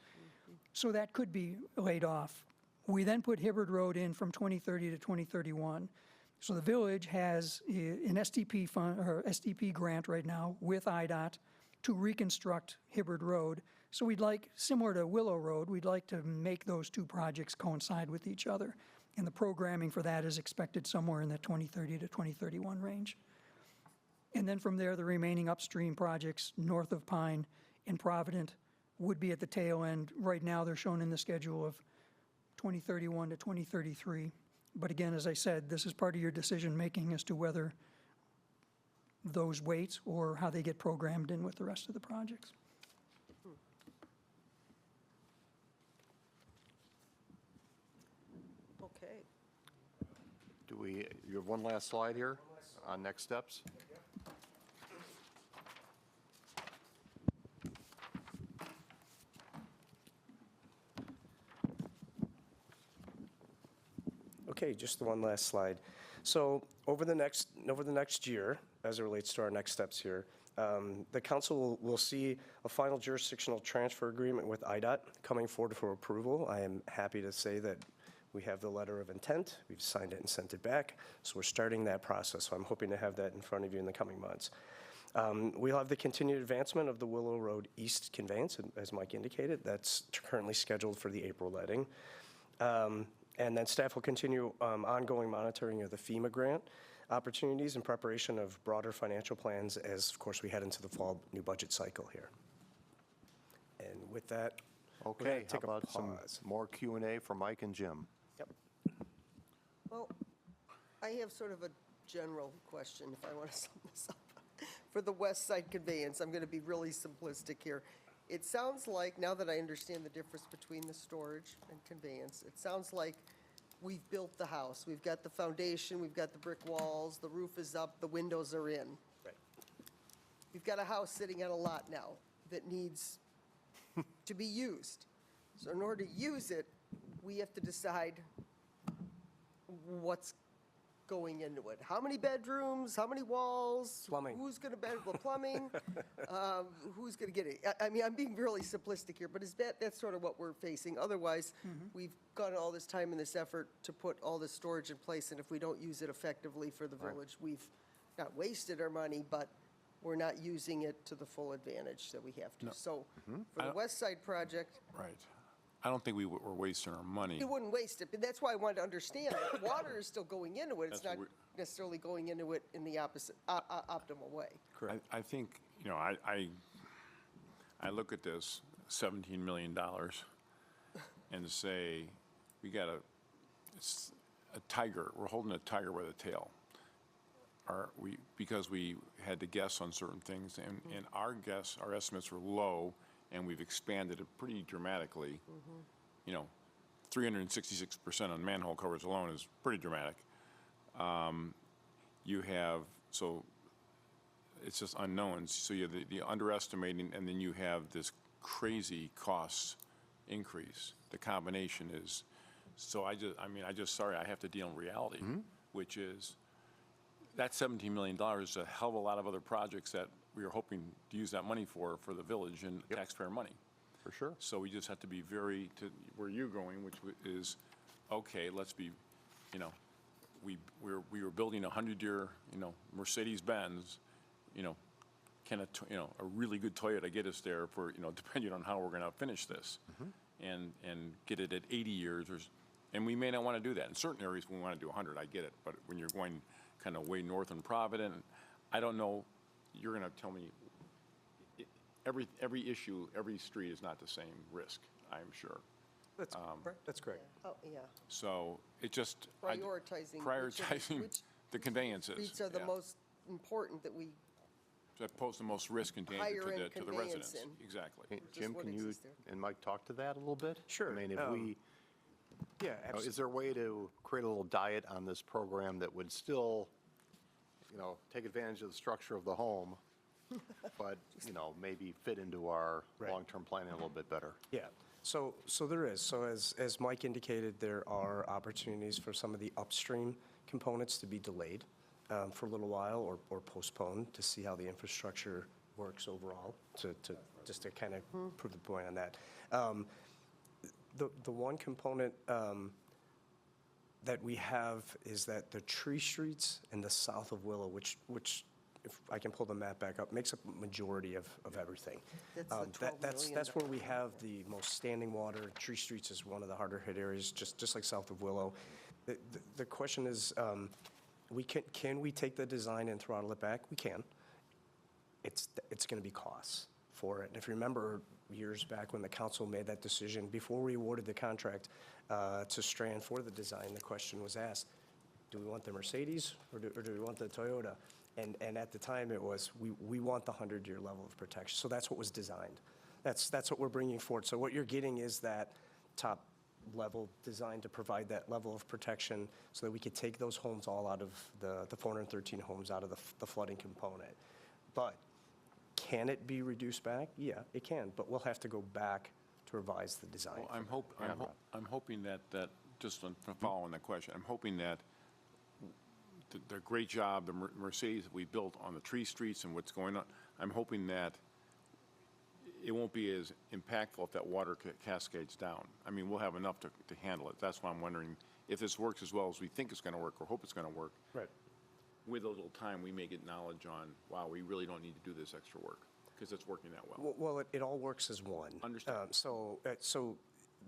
So that could be laid off. We then put Hibbard Road in from 2030 to 2031. So the village has an STP fund or STP grant right now with IDOT to reconstruct Hibbard Road. So we'd like, similar to Willow Road, we'd like to make those two projects coincide with each other. And the programming for that is expected somewhere in the 2030 to 2031 range. And then from there, the remaining upstream projects north of Pine and Provident would be at the tail end. Right now, they're shown in the schedule of 2031 to 2033. But again, as I said, this is part of your decision-making as to whether those wait or how they get programmed in with the rest of the projects. Okay. You have one last slide here on next steps? Okay, just the one last slide. So over the next year, as it relates to our next steps here, the council will see a final jurisdictional transfer agreement with IDOT coming forward for approval. I am happy to say that we have the letter of intent. We've signed it and sent it back. So we're starting that process. So I'm hoping to have that in front of you in the coming months. We'll have the continued advancement of the Willow Road East conveyance, as Mike indicated. That's currently scheduled for the April letting. And then staff will continue ongoing monitoring of the FEMA grant opportunities in preparation of broader financial plans as, of course, we head into the fall new budget cycle here. And with that, we're gonna Okay, how take a about some pause. more Q&A for Mike and Jim? Yep. Well, I have sort of a general question, if I want to sum this up. For the West Side conveyance, I'm going to be really simplistic here. It sounds like, now that I understand the difference between the storage and conveyance, it sounds like we've built the house. We've got the foundation, we've got the brick walls, the roof is up, the windows are in. Right. We've got a house sitting on a lot now that needs to be used. So in order to use it, we have to decide what's going into it. How many bedrooms, how many walls? Plumbing. Who's going to bed, well, plumbing? Who's going to get it? I mean, I'm being really simplistic here, but that's sort of what we're facing. Otherwise, we've gone all this time and this effort to put all this storage in place, and if we don't use it effectively for the village, we've not wasted our money, but we're not using it to the full advantage that we have to. So for the West Side project, Right. I don't think we're wasting our money. you wouldn't waste it, but that's why I wanted to understand that water is still going into it. It's That's not what necessarily going into it in the opposite, optimal way. I think, you know, I look at this $17 million and say, it's a tiger, we're holding a tiger by the tail. Because we had to guess on certain things, and our estimates were low, and we've expanded it pretty dramatically. You know, 366% on manhole covers alone is pretty dramatic. So it's just unknowns. So you have the underestimating, and then you have this crazy cost increase. The combination is, so I have to deal in reality, which is, that $17 million is a hell of a lot of other projects that we are hoping to use that money for the village and taxpayer money. For sure. So we just have to be very, to where you're going, which is, okay, let's be, you know, we were building a 100-year, you know, Mercedes-Benz, you know, can a really good Toyota get us there for, you know, depending on how we're going to finish this, and get it at 80 years, and we may not want to do that. In certain areas, we want to do 100, I get it, but when you're going kind of way north in Provident, I don't know, you're going to tell me, every issue, every street is not the same risk, I'm sure. That's correct. Oh, yeah. So it just. Prioritizing Which the conveyances. streets are the yeah. most important that we, That pose the most risk and danger higher-end to the residents. conveyance in. Exactly. Hey, Just Jim, what can you exists there. and Mike talk to that a little bit? Sure, I mean, if Yeah, is there a way to create a little diet on this program that would still, you know, take advantage of the structure of the home, but, you know, maybe fit into our Right. long-term planning a little bit better? Yeah, so there is. So as Mike indicated, there are opportunities for some of the upstream components to be delayed for a little while or postponed to see how the infrastructure works overall, just to kind of prove the point on that. The one component that we have is that the tree streets in the south of Willow, which if I can pull the map back up, makes up a majority of everything. That's the $12 million. That's where we have the most standing water. Tree streets is one of the harder hit areas, just like south of Willow. The question is, can we take the design and throttle it back? We can. It's going to be costs for it. And if you remember years back when the council made that decision, before we awarded the contract to Strand for the design, the question was asked, do we want the Mercedes or do we want the Toyota? And at the time, it was, we want the 100-year level of protection. So that's what was designed. That's what we're bringing forward. So what you're getting is that top level design to provide that level of protection so that we could take those homes all out of the 413 homes out of the flooding component. But can it be reduced back? Yeah, it can, but we'll have to go back to revise the design. Well, I'm hoping that, just on following that question, I'm hoping that the great job, the Mercedes that we built on the tree streets and what's going on, I'm hoping that it won't be as impactful if that water cascades down. I mean, we'll have enough to handle it. That's why I'm wondering if this works as well as we think it's going to work or hope it's going to work. Right. With a little time, we may get knowledge on, wow, we really don't need to do this extra work because it's working that well. Well, it all works as one. Understand. So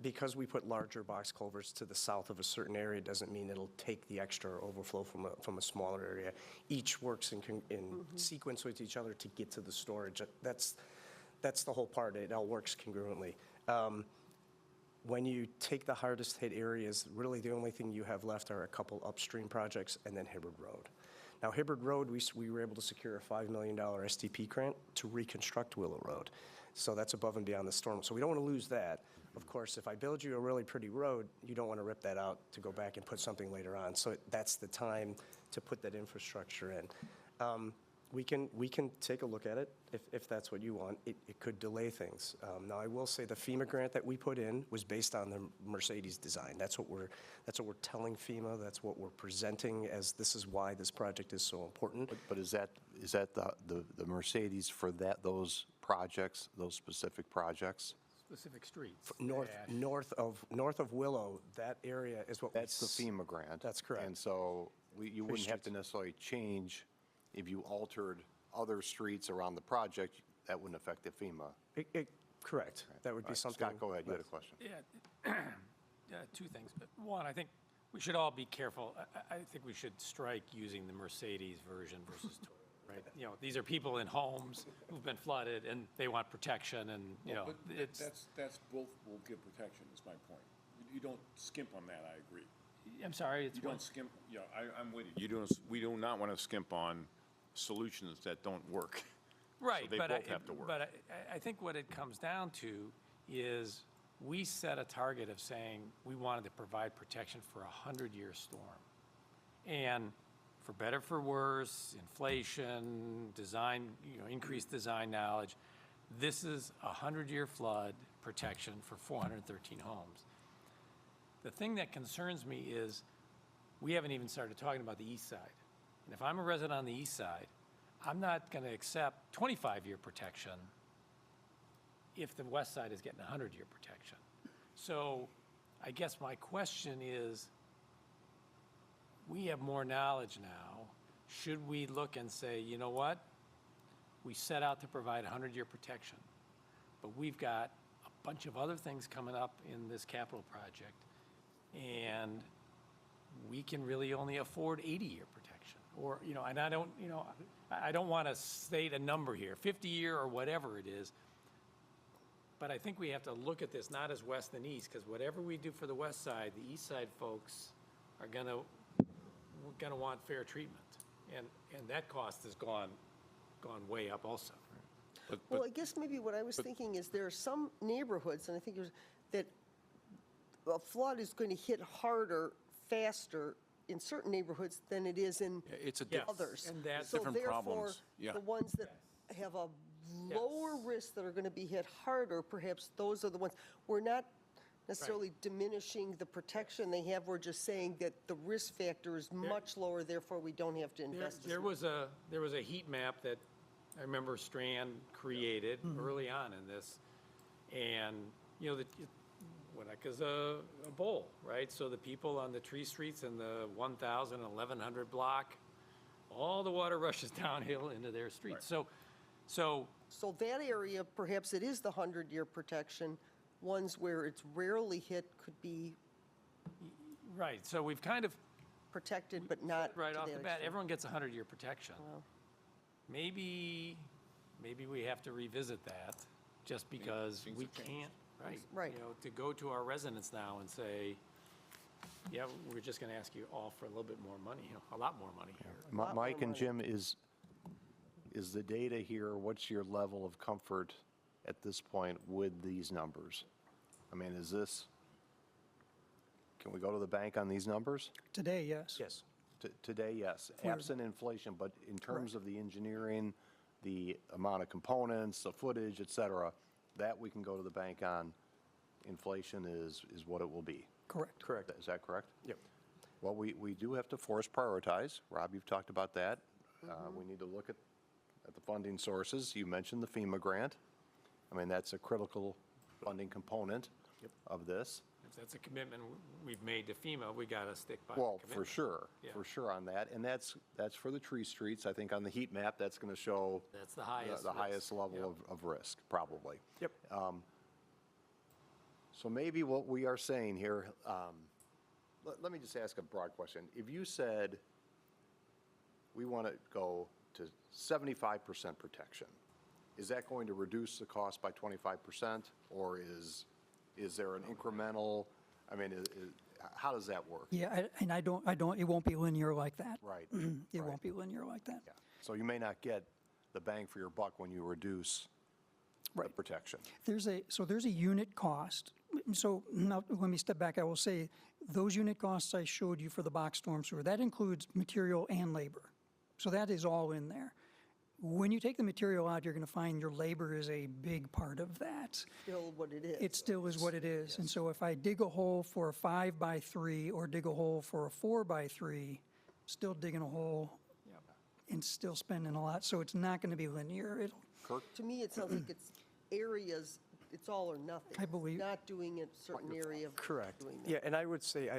because we put larger box culverts to the south of a certain area doesn't mean it'll take the extra overflow from a smaller area. Each works in sequence with each other to get to the storage. That's the whole part. It all works congruently. When you take the hardest hit areas, really the only thing you have left are a couple upstream projects and then Hibbard Road. Now, Hibbard Road, we were able to secure a $5 million STP grant to reconstruct Willow Road. So that's above and beyond the storm. So we don't want to lose that. Of course, if I build you a really pretty road, you don't want to rip that out to go back and put something later on. So that's the time to put that infrastructure in. We can take a look at it if that's what you want. It could delay things. Now, I will say the FEMA grant that we put in was based on the Mercedes design. That's what we're telling FEMA. That's what we're presenting as this is why this project is so important. But is that the Mercedes for those projects, those specific projects? Specific streets. North of Willow, that area is what That's the FEMA grant. That's correct. And so you wouldn't have to necessarily change, if you altered other streets around the project, that wouldn't affect the FEMA. Correct. That would be something. Scott, go ahead, you had a question. Yeah, two things. One, I think we should all be careful. I think we should strike using the Mercedes version versus Toyota, right? You know, these are people in homes who've been flooded and they want protection and, you know, But it's. that's both will give protection, is my point. You don't skimp on that, I agree. I'm sorry, it's You don't what? skimp, yeah, I'm with you. We do not want to skimp on solutions that don't work. Right, they but both have to work. But I think what it comes down to is we set a target of saying we wanted to provide protection for a 100-year storm. And for better, for worse, inflation, design, increased design knowledge, this is a 100-year flood protection for 413 homes. The thing that concerns me is we haven't even started talking about the east side. And if I'm a resident on the east side, I'm not going to accept 25-year protection if the west side is getting 100-year protection. So I guess my question is, we have more knowledge now. Should we look and say, you know what? We set out to provide 100-year protection, but we've got a bunch of other things coming up in this capital project, and we can really only afford 80-year protection. Or, and I don't want to state a number here, 50-year or whatever it is, but I think we have to look at this not as west and east, because whatever we do for the west side, the east side folks are going to want fair treatment. And that cost has gone way up also. Well, I guess maybe what I was thinking is there are some neighborhoods, and I think that a flood is going to hit harder, faster in certain neighborhoods than it is in It's a others. And that's So different therefore, problems. Yeah. the ones that have a lower risk that are going to be hit harder, perhaps those are the ones. We're not necessarily diminishing the protection they have. We're just saying that the risk factor is much lower, therefore we don't have to invest as There much. was a heat map that I remember Strand created early on in this, and Winnebago's a bowl, right? So the people on the tree streets in the 1,000 and 1,100 block, all the water rushes downhill into their streets. Right. So that area, perhaps it is the 100-year protection. Ones where it's rarely hit could be right. So we've kind of protected, but not right to off that the bat, extent. everyone gets 100-year protection. Wow. Maybe maybe we have to revisit that, just because things we have changed. can't, right? Right. You know, to go to our residents now and say, yeah, we're just going to ask you all for a little bit more money, you know, a lot more money here. Lot Mike more and Jim, is the data here, what's your level of comfort at this point with these numbers? I mean, is this, can we go to the bank on these numbers? Today, yes. Yes. Today, yes, absent inflation, but in terms of the engineering, the amount of components, the footage, et cetera, that we can go to the bank on, inflation is what it will be. Correct. Correct. Is that correct? Yep. Well, we do have to force prioritize. Rob, you've talked about that. We need to look at the funding sources. You mentioned the FEMA grant. I mean, that's a critical funding component of this. If that's a commitment we've made to FEMA, we got to stick by the Well, commitment. for Yeah. sure on that. And that's for the tree streets. I think on the heat map, that's going to show That's the highest the risk. highest level of risk, probably. Yep. So maybe what we are saying here, let me just ask a broad question. If you said we want to go to 75% protection, is that going to reduce the cost by 25%? Or is there an incremental, I mean, how does that work? Yeah, and I don't, it won't be linear like that. Right. It right. won't be linear like that. Yeah. So you may not get the bang for your buck when you reduce the Right. protection. There's a unit cost. So now, let me step back. I will say, those unit costs I showed you for the box storm sewer, that includes material and labor. So that is all in there. When you take the material out, you're going to find your labor is a big part of that. Still what it is. It still is what it is. And so if I dig a hole for a 5x3 or dig a hole for a 4x3, still digging a hole and still spending a lot. So it's not going to be linear. To me, it sounds like it's areas, it's all or nothing. I believe- Not doing a certain area of Correct. doing that. Yeah, and I would say,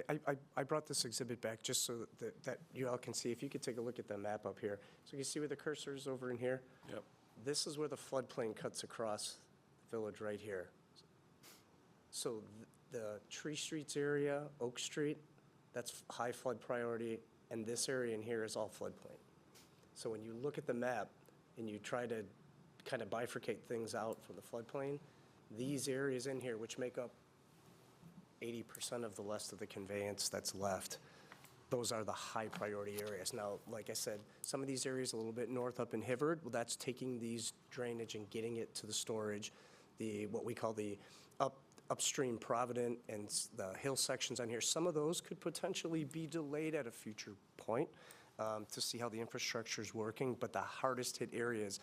I brought this exhibit back just so that you all can see. If you could take a look at the map up here. So you see where the cursor is over in here? Yep. This is where the floodplain cuts across the village right here. So the Tree Streets area, Oak Street, that's high flood priority, and this area in here is all floodplain. So when you look at the map and you try to kind of bifurcate things out from the floodplain, these areas in here, which make up 80% of the rest of the conveyance that's left, those are the high priority areas. Now, like I said, some of these areas a little bit north up in Hibbard, well, that's taking these drainage and getting it to the storage, what we call the upstream Provident and the hill sections on here. Some of those could potentially be delayed at a future point to see how the infrastructure is working, but the hardest hit areas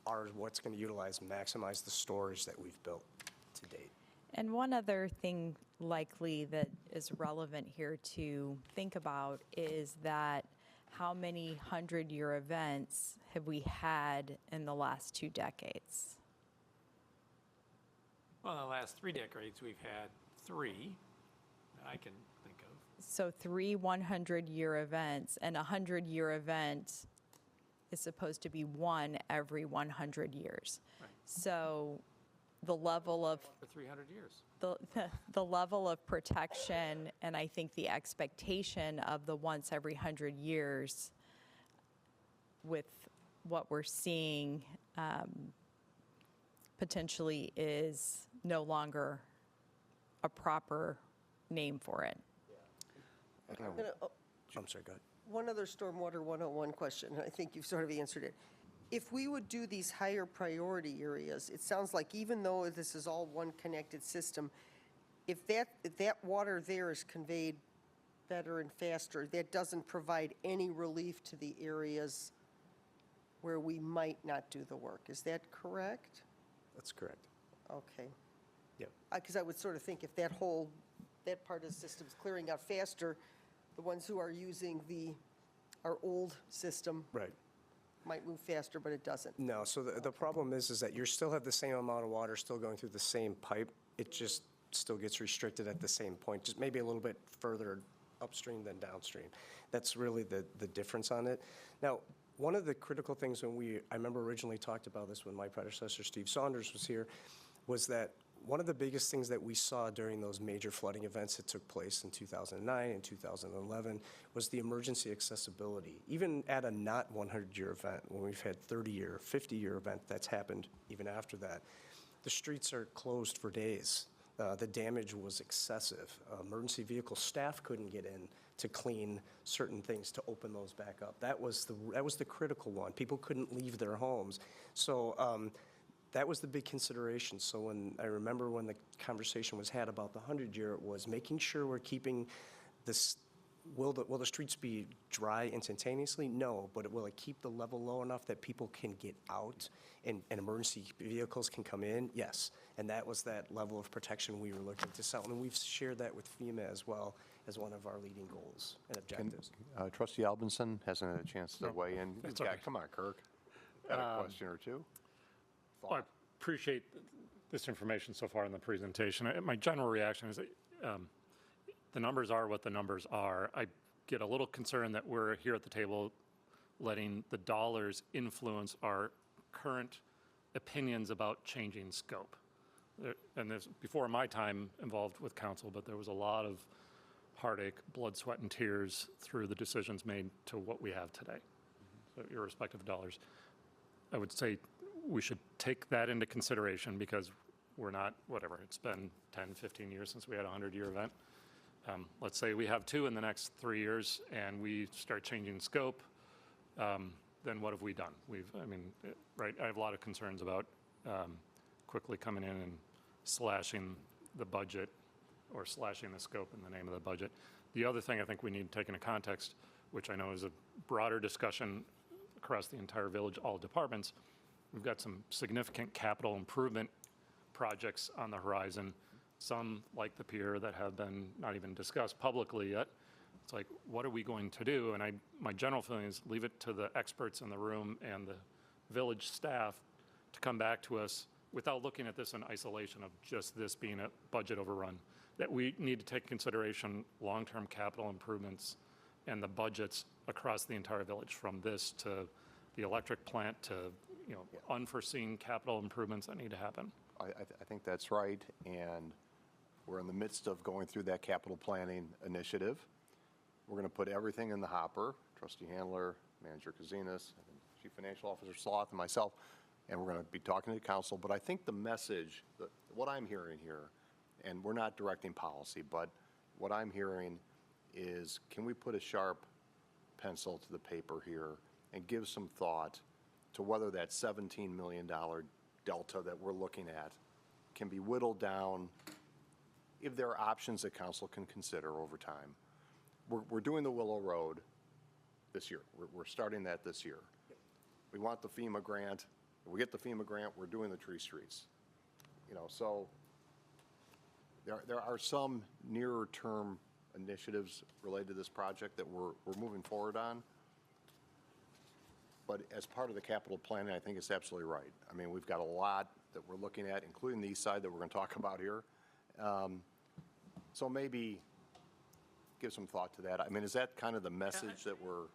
are what's going to maximize the storage that we've built to date. And one other thing likely that is relevant here to think about is that how many 100-year events have we had in the last 2 decades? Well, in the last 3 decades, we've had 3 that I can think of. So 3 100-year events, and a 100-year event is supposed to be 1 every 100 years. Right. So the level of For 300 years. the level of protection, and I think the expectation of the once every 100 years with what we're seeing potentially is no longer a proper name for it. I'm sorry, go ahead. One other Stormwater 101 question, and I think you've sort of answered it. If we would do these higher priority areas, it sounds like even though this is all one connected system, if that water there is conveyed better and faster, that doesn't provide any relief to the areas where we might not do the work. Is that correct? That's correct. Okay. Yep. Because I would sort of think if that part of the system's clearing out faster, the ones who are using our old system Right. might move faster, but it doesn't. No, so the problem is that you still have the same amount of water still going through the same pipe. It just still gets restricted at the same point, just maybe a little bit further upstream than downstream. That's really the difference on it. Now, one of the critical things I remember originally talked about this when my predecessor, Steve Saunders, was here, was that One of the biggest things that we saw during those major flooding events that took place in 2009 and 2011 was the emergency accessibility. Even at a not 100-year event, when we've had 30-year, 50-year event that's happened even after that, the streets are closed for days. The damage was excessive. Emergency vehicle staff couldn't get in to clean certain things to open those back up. That was the critical one. People couldn't leave their homes. So that was the big consideration. So I remember when the conversation was had about the 100-year, it was making sure we're keeping this. Will the streets be dry instantaneously? No, but will it keep the level low enough that people can get out and emergency vehicles can come in? Yes, and that was that level of protection we were looking to sell, and we've shared that with FEMA as well as one of our leading goals and objectives. Trustee Albinson hasn't had a chance to weigh in. that's Yeah, okay. Come on, Kirk. Got a question or two? Well, I appreciate this information so far in the presentation. My general reaction is that the numbers are what the numbers are. I get a little concerned that we're here at the table letting the dollars influence our current opinions about changing scope. And this, before my time involved with council, but there was a lot of heartache, blood, sweat, and tears through the decisions made to what we have today, so irrespective of dollars. I would say we should take that into consideration because we're not, whatever, it's been 10, 15 years since we had a 100-year event. Let's say we have two in the next 3 years and we start changing scope, then what have we done? Right, I have a lot of concerns about quickly coming in and slashing the budget or slashing the scope in the name of the budget. The other thing I think we need to take into context, which I know is a broader discussion across the entire village, all departments, we've got some significant capital improvement projects on the horizon, some like the pier that have been not even discussed publicly yet. It's like, what are we going to do? And my general feeling is leave it to the experts in the room and the village staff to come back to us without looking at this in isolation of just this being a budget overrun, that we need to take consideration long-term capital improvements and the budgets across the entire village, from this to the electric plant to unforeseen capital improvements that need to happen. I think that's right, and we're in the midst of going through that capital planning initiative. We're going to put everything in the hopper, Trustee Handler, Manager Kazinas, Chief Financial Officer Sloth, and myself, and we're going to be talking to the council. But I think the message, what I'm hearing here, and we're not directing policy, but what I'm hearing is, can we put a sharp pencil to the paper here and give some thought to whether that $17 million delta that we're looking at can be whittled down, if there are options that council can consider over time. We're doing the Willow Road this year. We're starting that this year. We want the FEMA grant. If we get the FEMA grant, we're doing the tree streets. So there are some nearer term initiatives related to this project that we're moving forward on. But as part of the capital planning, I think it's absolutely right. I mean, we've got a lot that we're looking at, including the east side that we're going to talk about here. So maybe give some thought to that. I mean, is that kind of the message that we're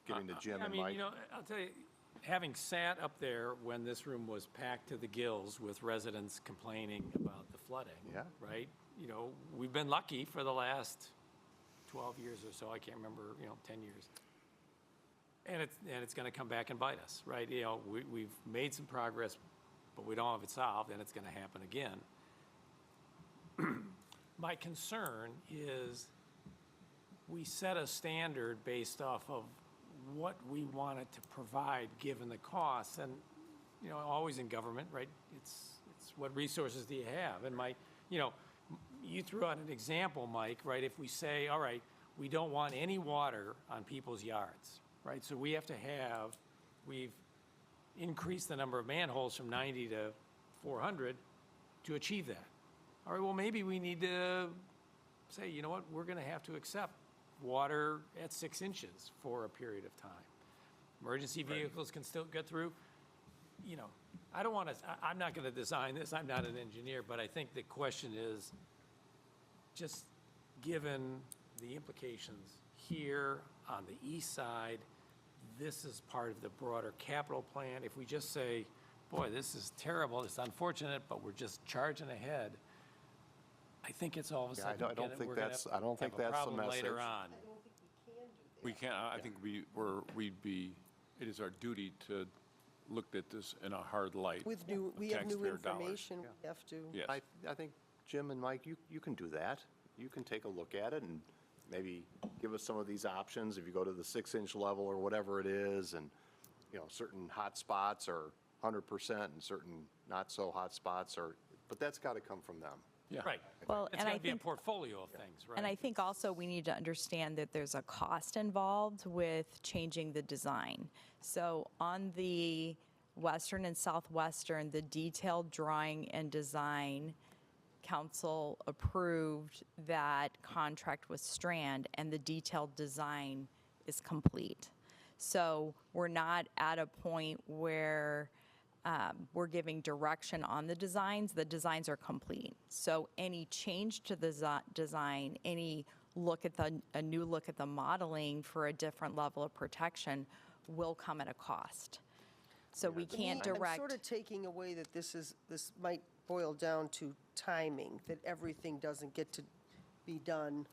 giving to Jim and Mike? I'll tell you, having sat up there when this room was packed to the gills with residents complaining about the flooding, Yeah. right? We've been lucky for the last 12 years or so. I can't remember, 10 years. And it's going to come back and bite us, right? We've made some progress, but we don't have it solved, and it's going to happen again. My concern is we set a standard based off of what we wanted to provide given the costs, and always in government, right? It's what resources do you have? And you threw out an example, Mike, right? If we say, all right, we don't want any water on people's yards, right? So we've increased the number of manholes from 90 to 400 to achieve that. All right, well, maybe we need to say, you know what, we're going to have to accept water at 6 inches for a period of time. Emergency vehicles can still get through. I'm not going to design this. I'm not an engineer, but I think the question is, just given the implications here on the east side, this is part of the broader capital plan. If we just say boy, this is terrible, it's unfortunate, but we're just charging ahead, I think it's all of a Yeah, sudden, I don't think that's- I don't think have a that's the problem later message. on. We can't, I think we'd be, it is our duty to look at this in a hard light. With of we have new taxpayer dollars. information, we have to. Yes. I think, Jim and Mike, you can do that. You can take a look at it and maybe give us some of these options. If you go to the 6-inch level or whatever it is, and, certain hot spots are 100% and certain not-so-hot spots are, but that's got to come from them. Yeah. Right. Well, It's and I going to be a think- portfolio of things, right? And I think also we need to understand that there's a cost involved with changing the design. So on the western and southwestern, the detailed drawing and design, council approved that contract with Strand, and the detailed design is complete. So we're not at a point where we're giving direction on the designs. The designs are complete. So any change to the design, any a new look at the modeling for a different level of protection will come at a cost. So we can't I'm direct. sort of taking away that this might boil down to timing, that everything doesn't get to be done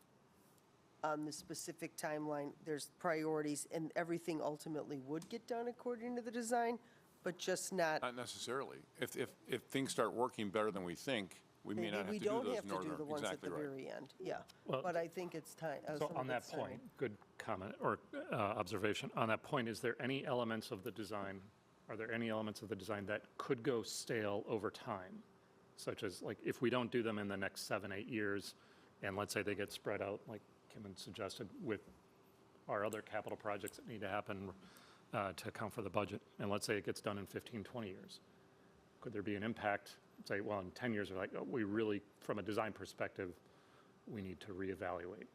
on the specific timeline. There's priorities, and everything ultimately would get done according to the design, but just not, Not necessarily. If things start working better than we think, we may maybe not have we to do don't those have in to order. do the ones at Exactly the right. very end, yeah. Well, But I think it's time. So on that point, good comment or observation. On that point, is there any elements of the design, are there any elements of the design that could go stale over time? Such as, like, if we don't do them in the next 7, 8 years, and let's say they get spread out, like Kim had suggested, with our other capital projects that need to happen to account for the budget, and let's say it gets done in 15, 20 years. Could there be an impact, say, well, in 10 years, we're like, oh, we really, from a design perspective, we need to reevaluate?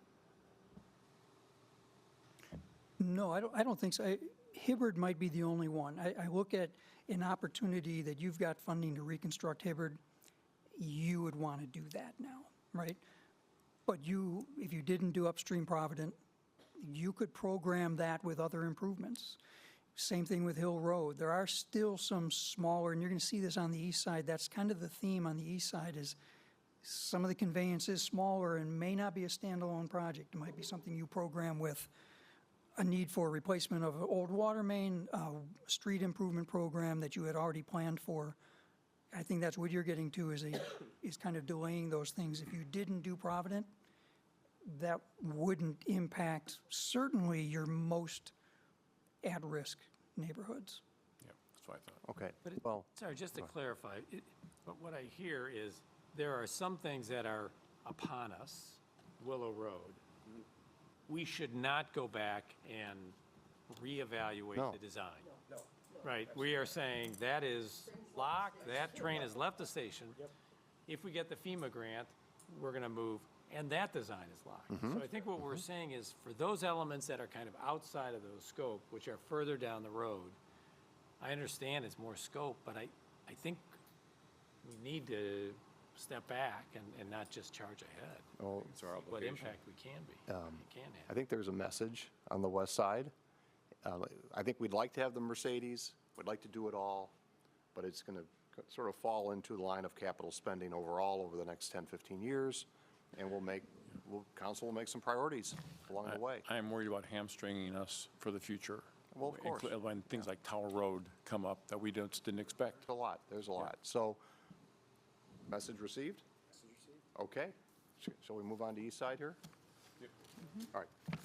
No, I don't think so. Hibbard might be the only one. I look at an opportunity that you've got funding to reconstruct Hibbard, you would want to do that now, right? But if you didn't do upstream Provident, you could program that with other improvements. Same thing with Hill Road. There are still some smaller, and you're going to see this on the east side, that's kind of the theme on the east side, is some of the conveyance is smaller and may not be a standalone project. It might be something you program with a need for replacement of an old water main, a street improvement program that you had already planned for. I think that's what you're getting to, is kind of delaying those things. If you didn't do Provident, that wouldn't impact certainly your most at-risk neighborhoods. Yeah, that's what I thought. Okay, well, Sorry, just to clarify, but what I hear is there are some things that are upon us, Willow Road. We should not go back and reevaluate No. the design. Right, we are saying that is locked, that train has left the station. If we get the FEMA grant, we're going to move, and that design is locked. So I think what we're saying is, for those elements that are kind of outside of those scope, which are further down the road, I understand it's more scope, but I think we need to step back and not just charge ahead. well, It's our What obligation. impact we can I have. think there's a message on the west side. I think we'd like to have the Mercedes, we'd like to do it all, but it's going to sort of fall into the line of capital spending overall over the next 10, 15 years, and council will make some priorities along the way. I am worried about hamstringing us for the future. Well, of course. When things like Tower Road come up that we didn't expect. There's a lot. So, message received? Okay. Shall we move on to east side here? All right.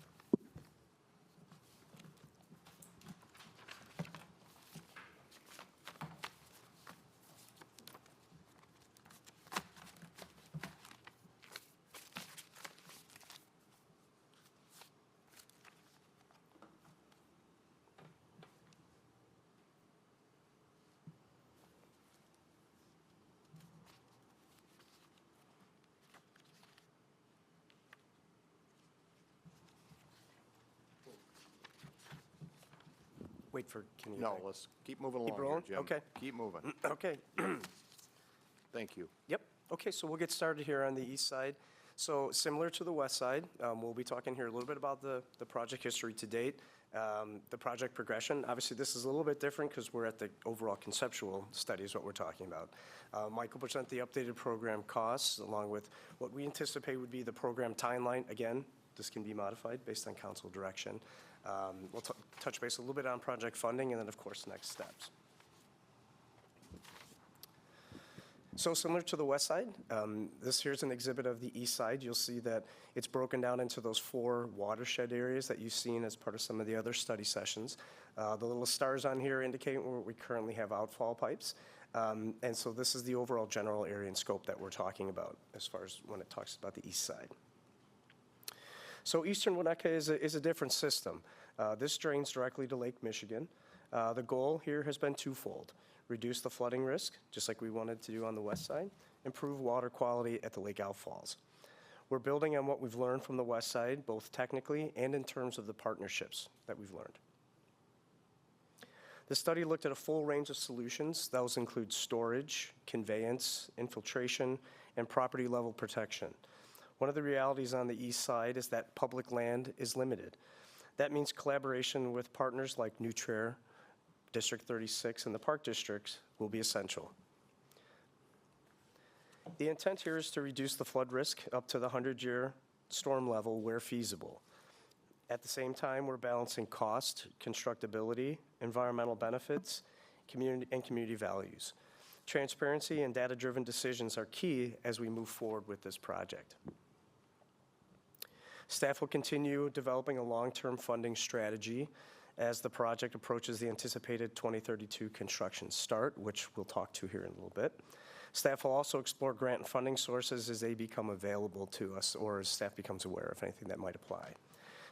Wait for Kenny. No, let's keep moving along here, rolling? Jim. Okay. Keep moving. Okay. Thank you. Yep. Okay, so we'll get started here on the east side. So similar to the west side, we'll be talking here a little bit about the project history to date. The project progression, obviously, this is a little bit different because we're at the overall conceptual study is what we're talking about. Mike will present the updated program costs along with what we anticipate would be the program timeline. Again, this can be modified based on council direction. We'll touch base a little bit on project funding and then, of course, next steps. So similar to the west side, this here's an exhibit of the east side. You'll see that it's broken down into those 4 watershed areas that you've seen as part of some of the other study sessions. The little stars on here indicate where we currently have outfall pipes. And so this is the overall general area and scope that we're talking about as far as when it talks about the east side. So Eastern Winnetka is a different system. This drains directly to Lake Michigan. The goal here has been twofold. Reduce the flooding risk, just like we wanted to do on the west side, improve water quality at the lake outfalls. We're building on what we've learned from the west side, both technically and in terms of the partnerships that we've learned. The study looked at a full range of solutions. Those include storage, conveyance, infiltration, and property level protection. One of the realities on the east side is that public land is limited. That means collaboration with partners like Nutrien, District 36, and the Park Districts will be essential. The intent here is to reduce the flood risk up to the 100-year storm level where feasible. At the same time, we're balancing cost, constructability, environmental benefits, community values. Transparency and data-driven decisions are key as we move forward with this project. Staff will continue developing a long-term funding strategy as the project approaches the anticipated 2032 construction start, which we'll talk to here in a little bit. Staff will also explore grant and funding sources as they become available to us or as staff becomes aware of anything that might apply.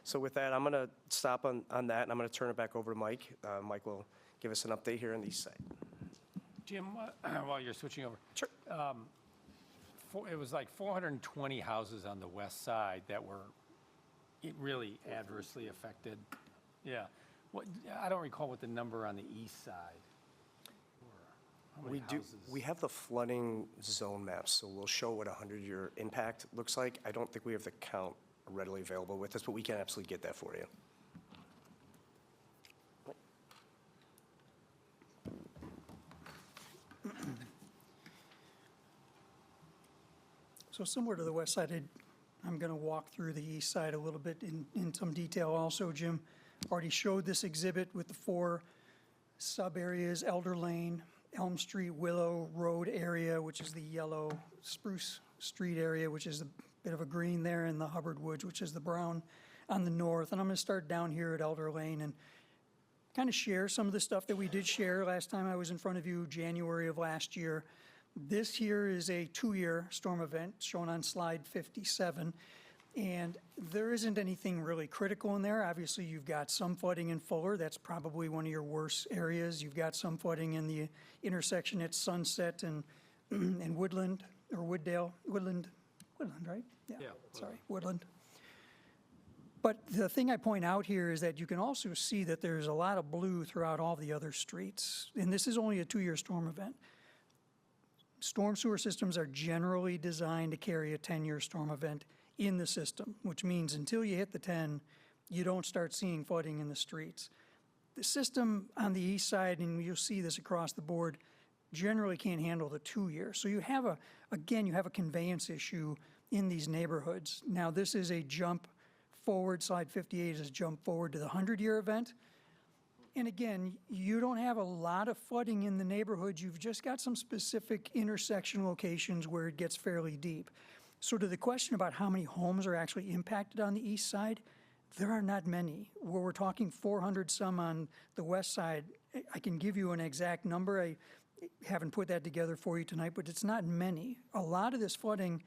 So with that, I'm going to stop on that, and I'm going to turn it back over to Mike. Mike will give us an update here on the east side. Jim, while you're switching over. Sure. It was like 420 houses on the west side that were really adversely affected. Yeah. I don't recall what the number on the east side were. How many houses? We have the flooding zone maps, so we'll show what a 100-year impact looks like. I don't think we have the count readily available with us, but we can absolutely get that for you. So similar to the west side, I'm going to walk through the east side a little bit in some detail also. Jim already showed this exhibit with the 4 sub-areas: Elder Lane, Elm Street, Willow Road area, which is the yellow, Spruce Street area, which is a bit of a green there, and the Hubbard Woods, which is the brown on the north. And I'm going to start down here at Elder Lane and kind of share some of the stuff that we did share last time I was in front of you, January of last year. This here is a 2-year storm event shown on slide 57, and there isn't anything really critical in there. Obviously, you've got some flooding in Fuller. That's probably one of your worst areas. You've got some flooding in the intersection at Sunset and Woodland, or Wooddale, Woodland, right? Yeah. Sorry, Woodland. But the thing I point out here is that you can also see that there's a lot of blue throughout all the other streets, and this is only a 2-year storm event. Storm sewer systems are generally designed to carry a 10-year storm event in the system, which means until you hit the 10, you don't start seeing flooding in the streets. The system on the east side, and you'll see this across the board, generally can't handle the 2-year. So you have a conveyance issue in these neighborhoods. Now, this is a jump forward, slide 58 is a jump forward to the 100-year event. And again, you don't have a lot of flooding in the neighborhoods. You've just got some specific intersection locations where it gets fairly deep. So to the question about how many homes are actually impacted on the east side, there are not many. Where we're talking 400 some on the west side, I can give you an exact number. I haven't put that together for you tonight, but it's not many. A lot of this flooding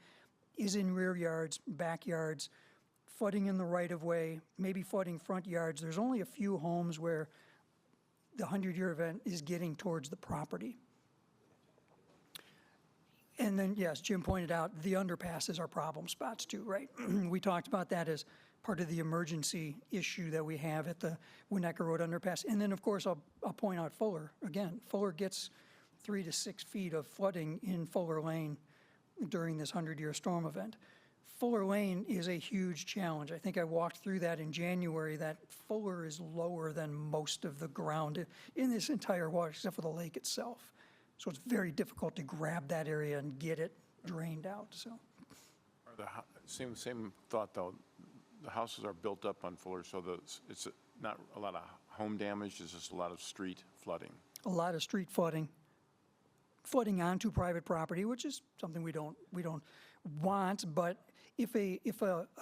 is in rear yards, backyards, flooding in the right-of-way, maybe flooding front yards. There's only a few homes where the 100-year event is getting towards the property. And then, yes, Jim pointed out, the underpasses are problem spots too, right? We talked about that as part of the emergency issue that we have at the Winnetka Road underpass. And then, of course, I'll point out Fuller. Again, Fuller gets 3 to 6 feet of flooding in Fuller Lane during this 100-year storm event. Fuller Lane is a huge challenge. I think I walked through that in January, that Fuller is lower than most of the ground in this entire water, except for the lake itself. So it's very difficult to grab that area and get it drained out, so. Same thought, though. The houses are built up on Fuller, so it's not a lot of home damage, it's just a lot of street flooding. A lot of street flooding onto private property, which is something we don't want, but if a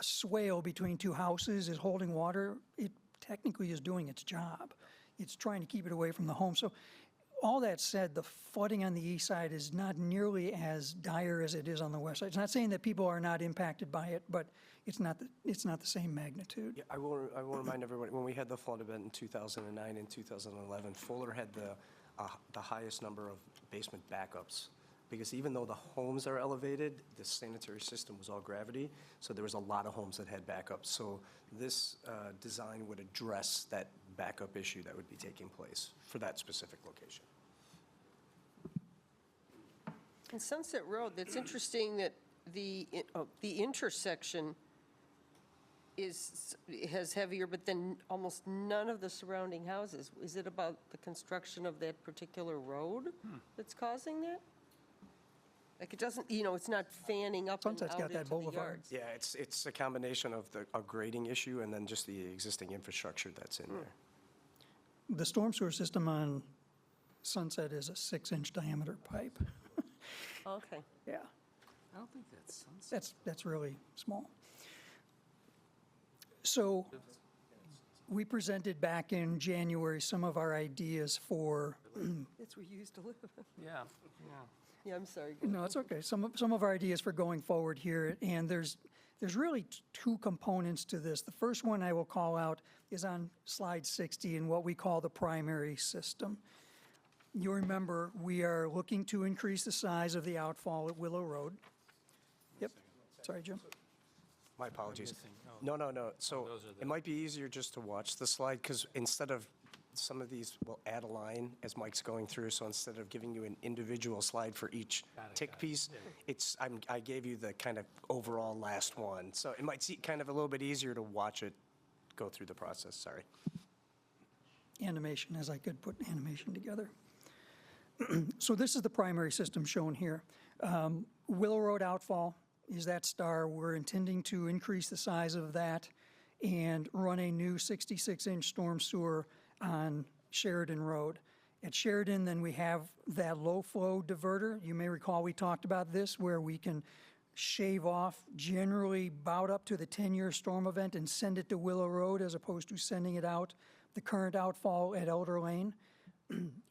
swale between two houses is holding water, it technically is doing its job. It's trying to keep it away from the home. So all that said, the flooding on the east side is not nearly as dire as it is on the west side. It's not saying that people are not impacted by it, but it's not the same magnitude. Yeah, I will remind everybody, when we had the flood event in 2009 and 2011, Fuller had the highest number of basement backups. Because even though the homes are elevated, the sanitary system was all gravity, so there was a lot of homes that had backups. So this design would address that backup issue that would be taking place for that specific location. In Sunset Road, it's interesting that the intersection has heavier, but then almost none of the surrounding houses. Is it about the construction of that particular road that's causing that? Like, it doesn't, it's not fanning up and Sunset's out got that into the boulevard. yards. Yeah, it's a combination of a grading issue and then just the existing infrastructure that's in there. The storm sewer system on Sunset is a 6-inch diameter pipe. Okay. Yeah, I don't think that's Sunset. that's really small. So we presented back in January some of our ideas for, That's where you used to live. Yeah, yeah. Yeah, I'm sorry. no, it's okay, some of our ideas for going forward here, and there's really two components to this. The first one I will call out is on slide 60 in what we call the primary system. You remember, we are looking to increase the size of the outfall at Willow Road. Yep, sorry, Jim. My apologies. missing. Oh. No. So those are the- it might be easier just to watch the slide, because instead of, some of these will add a line as Mike's going through, so instead of giving you an individual slide for each tick piece, I gave you the kind of overall last one. So it might seem kind of a little bit easier to watch it go through the process, sorry. Animation, as I could put animation together. So this is the primary system shown here. Willow Road outfall is that star. We're intending to increase the size of that and run a new 66-inch storm sewer on Sheridan Road. At Sheridan, then we have that low-flow diverter. You may recall we talked about this, where we can shave off generally about up to the 10-year storm event and send it to Willow Road as opposed to sending it out the current outfall at Elder Lane.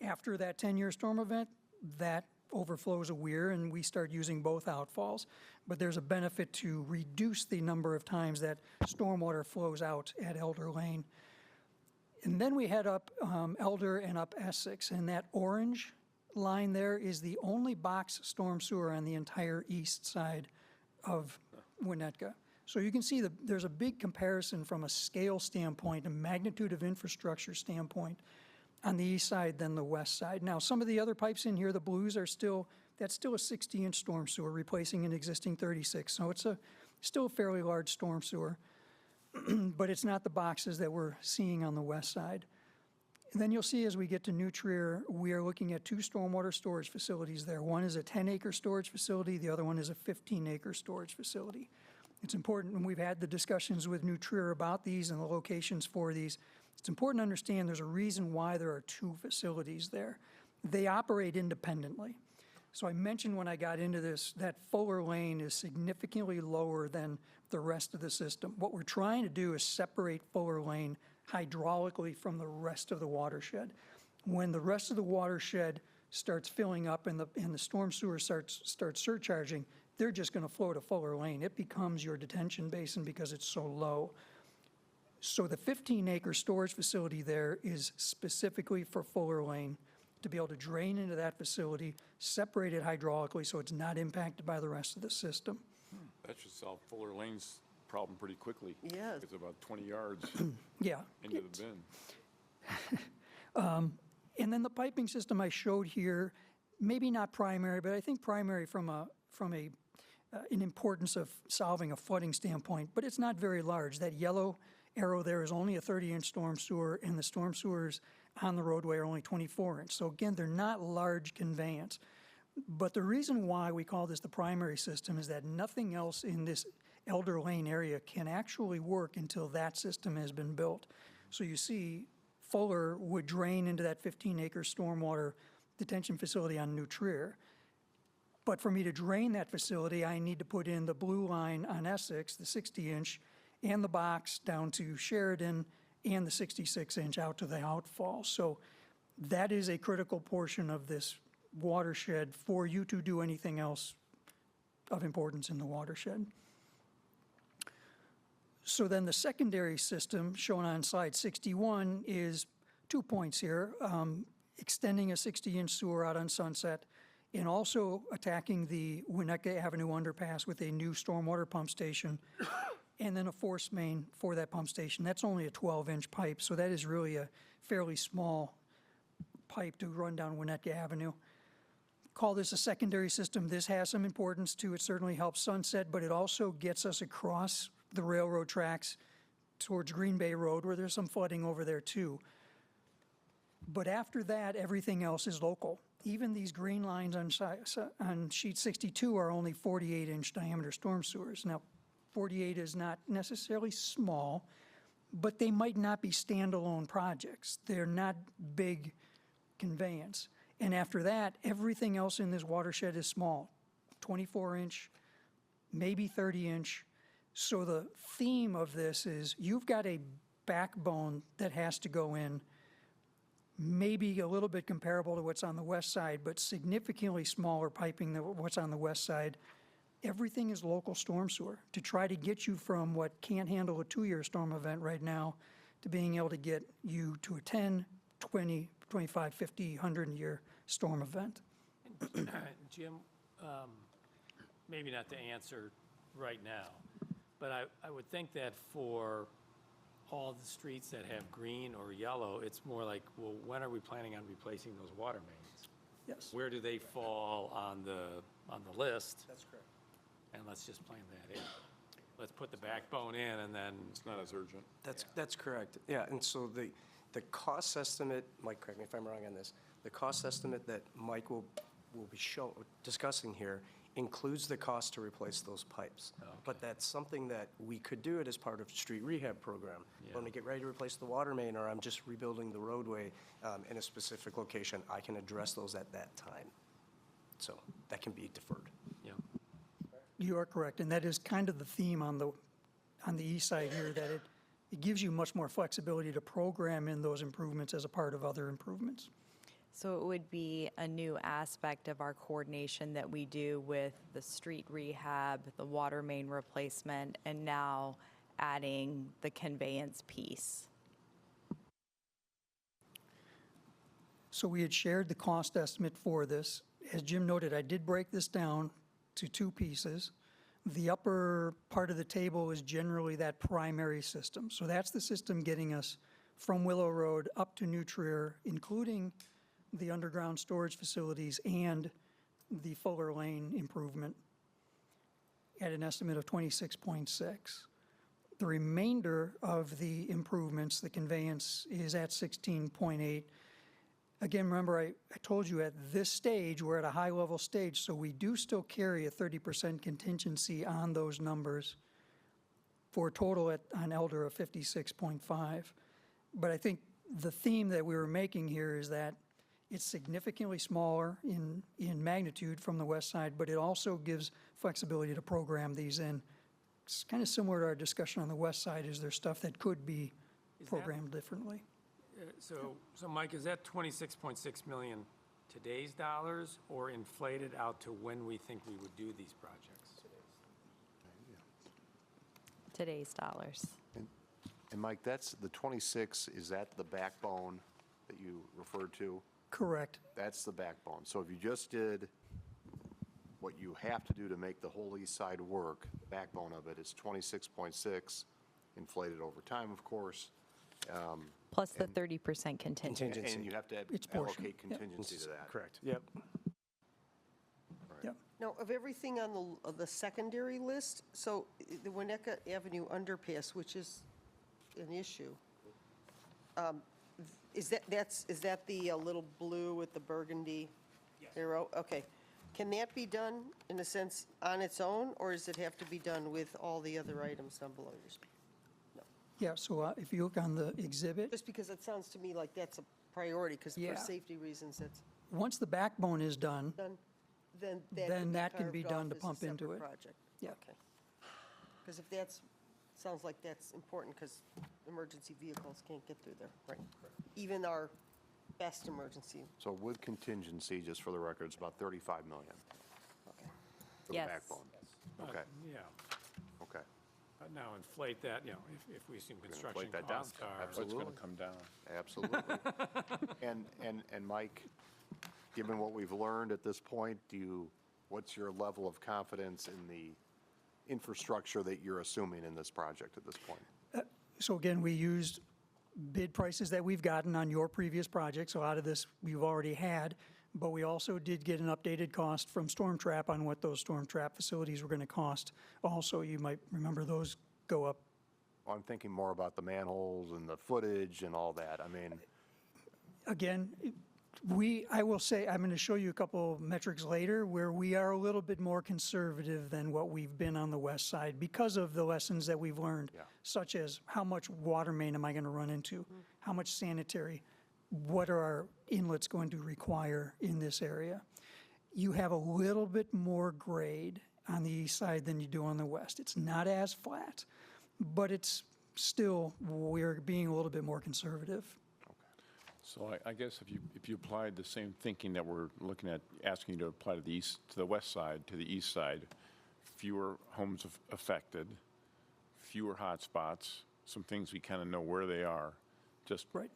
After that 10-year storm event, that overflows a weir and we start using both outfalls. But there's a benefit to reduce the number of times that stormwater flows out at Elder Lane. And then we head up Elder and up Essex, and that orange line there is the only box storm sewer on the entire east side of Winnetka. So you can see there's a big comparison from a scale standpoint, a magnitude of infrastructure standpoint on the east side than the west side. Now, some of the other pipes in here, the blues are that's still a 60-inch storm sewer replacing an existing 36. So it's still a fairly large storm sewer. But it's not the boxes that we're seeing on the west side. And then you'll see as we get to New Trier, we are looking at two stormwater storage facilities there. One is a 10-acre storage facility, the other one is a 15-acre storage facility. It's important, and we've had the discussions with New Trier about these and the locations for these. It's important to understand there's a reason why there are two facilities there. They operate independently. So I mentioned when I got into this that Fuller Lane is significantly lower than the rest of the system. What we're trying to do is separate Fuller Lane hydraulically from the rest of the watershed. When the rest of the watershed starts filling up and the storm sewer starts surcharging, they're just going to flow to Fuller Lane. It becomes your detention basin because it's so low. So the 15-acre storage facility there is specifically for Fuller Lane, to be able to drain into that facility, separate it hydraulically so it's not impacted by the rest of the system. That should solve Fuller Lane's problem pretty quickly. Yeah. It's about 20 yards Yeah. into the bin. And then the piping system I showed here, maybe not primary, but I think primary from a an importance of solving a flooding standpoint, but it's not very large. That yellow arrow there is only a 30-inch storm sewer, and the storm sewers on the roadway are only 24-inch. So again, they're not large conveyance. But the reason why we call this the primary system is that nothing else in this Elder Lane area can actually work until that system has been built. So you see, Fuller would drain into that 15-acre stormwater detention facility on New Trier. But for me to drain that facility, I need to put in the blue line on Essex, the 60-inch, and the box down to Sheridan, and the 66-inch out to the outfall. So that is a critical portion of this watershed for you to do anything else of importance in the watershed. So then the secondary system shown on slide 61 is 2 points here, extending a 60-inch sewer out on Sunset, and also attacking the Winnetka Avenue underpass with a new stormwater pump station, and then a force main for that pump station. That's only a 12-inch pipe, so that is really a fairly small pipe to run down Winnetka Avenue. Call this a secondary system. This has some importance too. It certainly helps Sunset, but it also gets us across the railroad tracks towards Green Bay Road, where there's some flooding over there too. But after that, everything else is local. Even these green lines on sheet 62 are only 48-inch diameter storm sewers. Now, 48 is not necessarily small, but they might not be standalone projects. They're not big conveyance. And after that, everything else in this watershed is small, 24-inch, maybe 30-inch. So the theme of this is you've got a backbone that has to go in, maybe a little bit comparable to what's on the west side, but significantly smaller piping than what's on the west side. Everything is local storm sewer to try to get you from what can't handle a 2-year storm event right now to being able to get you to a 10, 20, 25, 50, 100-year storm event. Jim, maybe not to answer right now, but I would think that for all the streets that have green or yellow, it's more like, well, when are we planning on replacing those water mains? Yes. Where do they fall on the list? That's correct. And let's just plan that in. Let's put the backbone in and then. It's not as urgent. That's correct. Yeah, and so the cost estimate, Mike, correct me if I'm wrong on this, the cost estimate that Mike will be discussing here includes the cost to replace those pipes. Okay. But that's something that we could do it as part of street rehab program. When we get ready to replace the water main, or I'm just rebuilding the roadway in a specific location, I can address those at that time. So that can be deferred. Yeah. You are correct, and that is kind of the theme on the east side here, that it gives you much more flexibility to program in those improvements as a part of other improvements. So it would be a new aspect of our coordination that we do with the street rehab, the water main replacement, and now adding the conveyance piece. So we had shared the cost estimate for this. As Jim noted, I did break this down to 2 pieces. The upper part of the table is generally that primary system. So that's the system getting us from Willow Road up to New Trier, including the underground storage facilities and the Fuller Lane improvement at an estimate of 26.6. The remainder of the improvements, the conveyance, is at 16.8. Again, remember, I told you at this stage, we're at a high-level stage, so we do still carry a 30% contingency on those numbers for a total on Elder of 56.5. But I think the theme that we were making here is that it's significantly smaller in magnitude from the west side, but it also gives flexibility to program these in. It's kind of similar to our discussion on the west side. Is there stuff that could be programmed differently? So Mike, is that 26.6 million today's dollars or inflated out to when we think we would do these projects? Today's dollars. And Mike, that's the 26, is that the backbone that you referred to? Correct. That's the backbone. So if you just did what you have to do to make the whole east side work, the backbone of it is 26.6, inflated over time, of course. Plus the 30% contingent. And you have to Its portion, allocate yep. contingency to that. Correct, yep. Yep. Now, of everything on the secondary list, so the Winnetka Avenue underpass, which is an issue, is that the little blue with the burgundy arrow? Okay. Can that be done, in a sense, on its own, or does it have to be done with all the other items down below yours? Yeah, so if you look on the exhibit, Just because it sounds to me like that's a priority, because Yeah. for safety reasons, it's once the backbone is done, done, then Then that can be carved done off to as a pump into separate it. project. Yeah. Okay. Because if that's, sounds like that's important, because emergency vehicles can't get through there, right? Even our best emergency, So with contingency, just for the record, it's about 35 million okay. for the Yes. backbone. But, Okay, Yeah, okay. but now inflate that, you know, if we assume construction inflate that down. costs are. Absolutely. It's going to come down. Absolutely. And Mike, given what we've learned at this point, what's your level of confidence in the infrastructure that you're assuming in this project at this point? so again, we used bid prices that we've gotten on your previous project, so out of this, we've already had, but we also did get an updated cost from Storm Trap on what those Storm Trap facilities were going to cost. Also, you might remember those go up. I'm thinking more about the manholes and the footage and all that. I mean, Again, I will say, I'm going to show you a couple metrics later where we are a little bit more conservative than what we've been on the west side because of the lessons that we've learned, Yeah. such as how much water main am I going to run into? How much sanitary? What are our inlets going to require in this area? You have a little bit more grade on the east side than you do on the west. It's not as flat, but it's still, we're being a little bit more conservative. So I guess if you applied the same thinking that we're looking at, asking you to apply to the west side, to the east side, fewer homes affected, fewer hot spots, some things we kind of know where they are, just Right.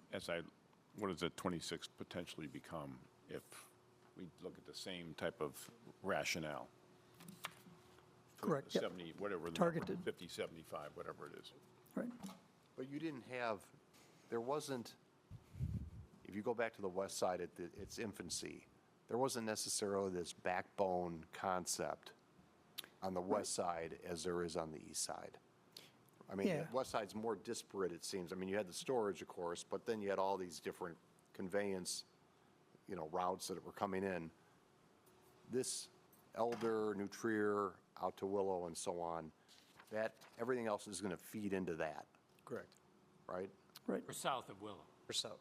what does it 26 potentially become if we look at the same type of rationale? For Correct, the yep. 70, whatever the number, Targeted. 50, 75, whatever it is. Right. but you didn't have, there wasn't, if you go back to the west side at its infancy, there wasn't necessarily this backbone concept on the west side as there is on the east side. I mean, Yeah. the west side's more disparate, it seems. I mean, you had the storage, of course, but then you had all these different conveyance, routes that were coming in. This Elder, New Trier, out to Willow and so on, everything else is going to feed into that, Correct. right? Right. Or south of Willow. Or so,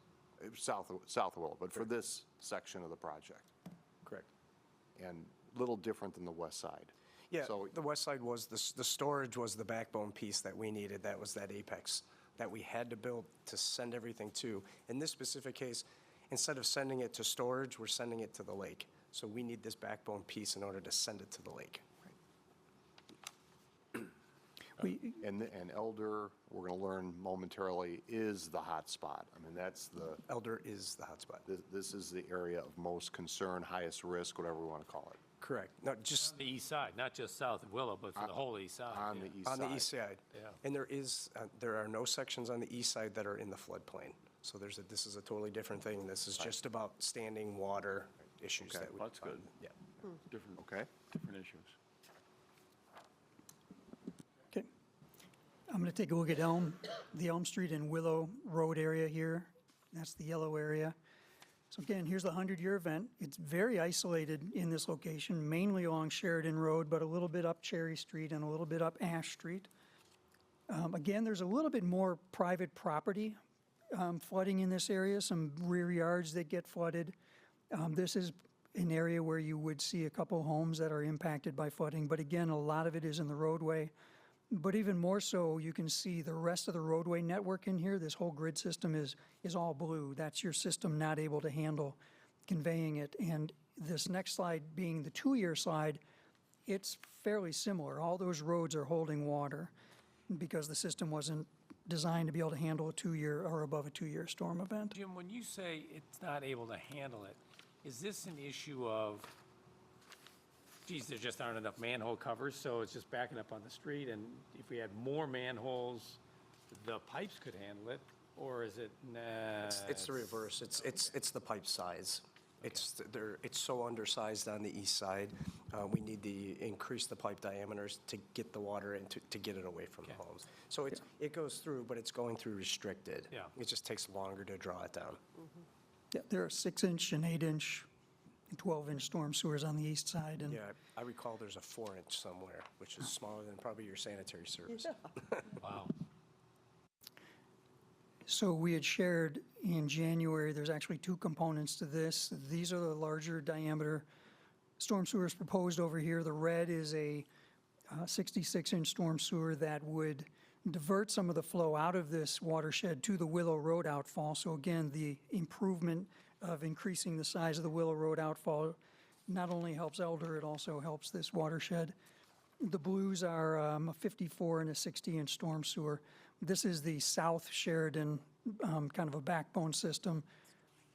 South of Willow, but for this section of the project, correct. and little different than the west side. Yeah, So- the west side was, the storage was the backbone piece that we needed. That was that apex that we had to build to send everything to. In this specific case, instead of sending it to storage, we're sending it to the lake. So we need this backbone piece in order to send it to the lake. And Elder, we're going to learn momentarily, is the hot spot. I mean, that's Elder is the hotspot. this is the area of most concern, highest risk, whatever we want to call it, Correct. No, just The east side, not just south of Willow, but for the whole east side. on yeah. the east on side. the east side. Yeah. And there are no sections on the east side that are in the floodplain. So this is a totally different thing. This is just about standing water issues Okay. that we. That's good. Yeah. Different, Okay? different issues. Okay. I'm going to take a look at the Elm Street and Willow Road area here. That's the yellow area. So again, here's the 100-year event. It's very isolated in this location, mainly along Sheridan Road, but a little bit up Cherry Street and a little bit up Ash Street. Again, there's a little bit more private property flooding in this area, some rear yards that get flooded. This is an area where you would see a couple homes that are impacted by flooding, but again, a lot of it is in the roadway. But even more so, you can see the rest of the roadway network in here. This whole grid system is all blue. That's your system not able to handle conveying it. And this next slide being the 2-year slide, it's fairly similar. All those roads are holding water because the system wasn't designed to be able to handle a 2-year or above a 2-year storm event. Jim, when you say it's not able to handle it, is this an issue of, geez, there just aren't enough manhole covers, so it's just backing up on the street, and if we had more manholes, the pipes could handle it, or is it, nah? It's the reverse. It's the pipe size. It's so undersized on the east side. We need to increase the pipe diameters to get the water and to get it away from the homes. So it goes through, but it's going through restricted. Yeah. It just takes longer to draw it down. Yeah, there are 6-inch and 8-inch, 12-inch storm sewers on the east side, and Yeah, I recall there's a 4-inch somewhere, which is smaller than probably your sanitary service. Wow. so we had shared in January, there's actually two components to this. These are the larger diameter storm sewers proposed over here. The red is a 66-inch storm sewer that would divert some of the flow out of this watershed to the Willow Road outfall. So again, the improvement of increasing the size of the Willow Road outfall not only helps Elder, it also helps this watershed. The blues are a 54 and a 60-inch storm sewer. This is the South Sheridan, kind of a backbone system.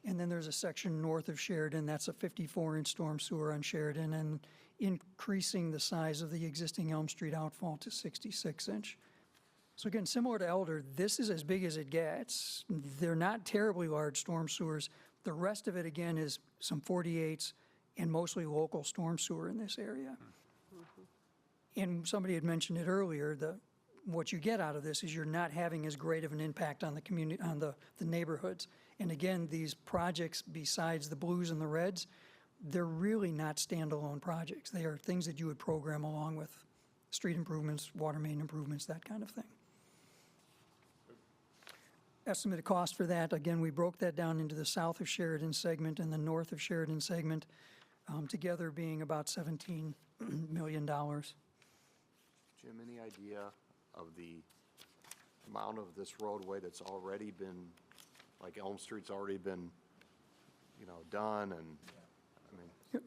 And then there's a section north of Sheridan, that's a 54-inch storm sewer on Sheridan, and increasing the size of the existing Elm Street outfall to 66-inch. So again, similar to Elder, this is as big as it gets. They're not terribly large storm sewers. The rest of it, again, is some 48s and mostly local storm sewer in this area. And somebody had mentioned it earlier, what you get out of this is you're not having as great of an impact on the community, on the neighborhoods. And again, these projects, besides the blues and the reds, they're really not standalone projects. They are things that you would program along with street improvements, water main improvements, that kind of thing. Estimated cost for that, again, we broke that down into the south of Sheridan segment and the north of Sheridan segment, together being about $17 million. Jim, any idea of the amount of this roadway that's already been, like Elm Street's already been, done, and, I mean, Yep.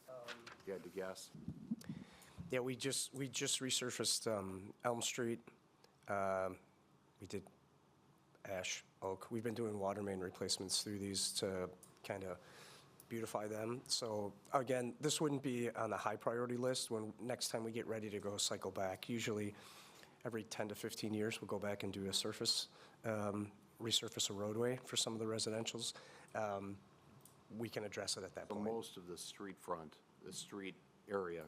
if you had to guess? Yeah, we just resurfaced Elm Street. We did Ash, Oak. We've been doing water main replacements through these to kind of beautify them. So again, this wouldn't be on the high priority list when next time we get ready to go cycle back. Usually every 10 to 15 years, we'll go back and do a resurface a roadway for some of the residentials. We can address it at that So point. most of the street front, the street area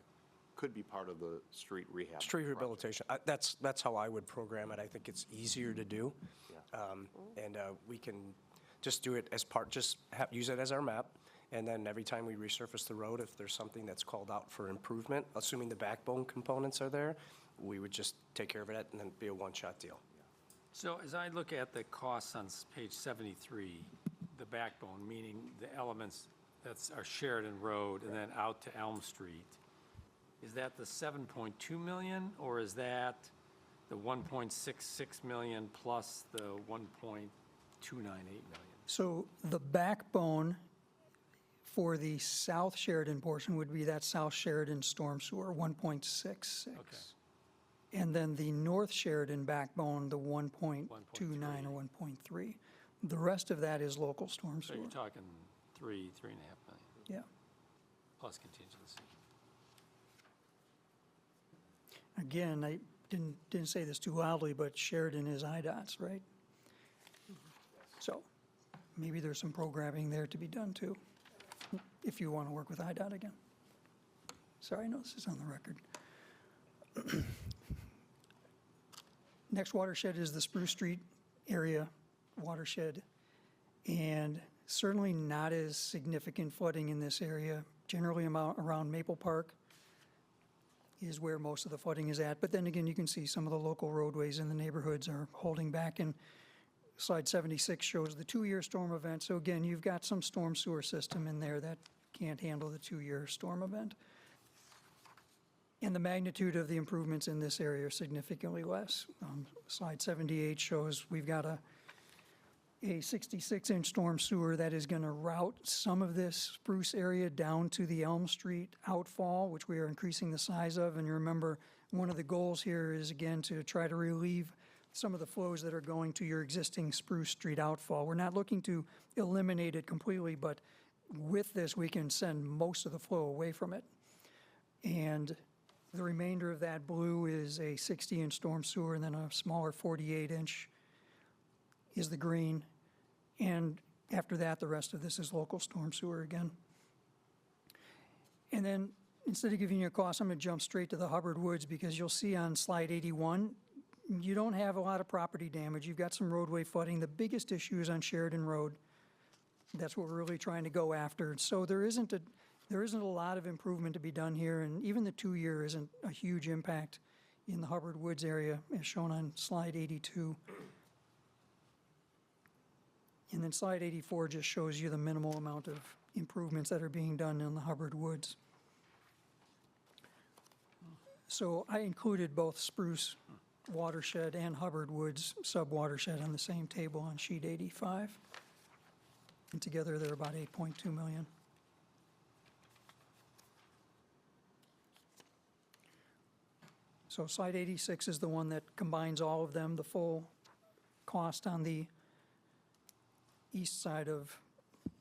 could be part of the street rehab. Street project. rehabilitation, that's how I would program it. I think it's easier to do. And we can just do it as part, use it as our map. And then every time we resurface the road, if there's something that's called out for improvement, assuming the backbone components are there, we would just take care of it and then be a one-shot deal. So as I look at the costs on page 73, the backbone, meaning the elements that are Sheridan Road and then out to Elm Street, is that the 7.2 million, or is that the 1.66 million plus the 1.298 million? So the backbone for the South Sheridan portion would be that South Sheridan storm sewer, 1.66. Okay. And then the North Sheridan backbone, the 1.29 or 1.3. The rest of that is local storm So sewer. you're talking 3.5 million Yeah. plus contingency. Again, I didn't say this too loudly, but Sheridan is IDOT's, right? So maybe there's some programming there to be done too, if you want to work with IDOT again. Sorry, I know this is on the record. Next watershed is the Spruce Street area watershed, and certainly not as significant flooding in this area. Generally around Maple Park is where most of the flooding is at. But then again, you can see some of the local roadways in the neighborhoods are holding back. And slide 76 shows the 2-year storm event. So again, you've got some storm sewer system in there that can't handle the 2-year storm event. And the magnitude of the improvements in this area are significantly less. Slide 78 shows we've got a 66-inch storm sewer that is going to route some of this Spruce area down to the Elm Street outfall, which we are increasing the size of. And you remember, one of the goals here is, again, to try to relieve some of the flows that are going to your existing Spruce Street outfall. We're not looking to eliminate it completely, but with this, we can send most of the flow away from it. And the remainder of that blue is a 60-inch storm sewer, and then a smaller 48-inch is the green. And After that, the rest of this is local storm sewer again. And then, instead of giving you a cost, I'm going to jump straight to the Hubbard Woods, because you'll see on slide 81, you don't have a lot of property damage. You've got some roadway flooding. The biggest issue is on Sheridan Road. That's what we're really trying to go after. So there isn't a lot of improvement to be done here, and even the 2-year isn't a huge impact in the Hubbard Woods area, as shown on slide 82. And then slide 84 just shows you the minimal amount of improvements that are being done in the Hubbard Woods. So I included both Spruce Watershed and Hubbard Woods sub-watershed on the same table on sheet 85. And together, they're about 8.2 million. So slide 86 is the one that combines all of them, the full cost on the east side of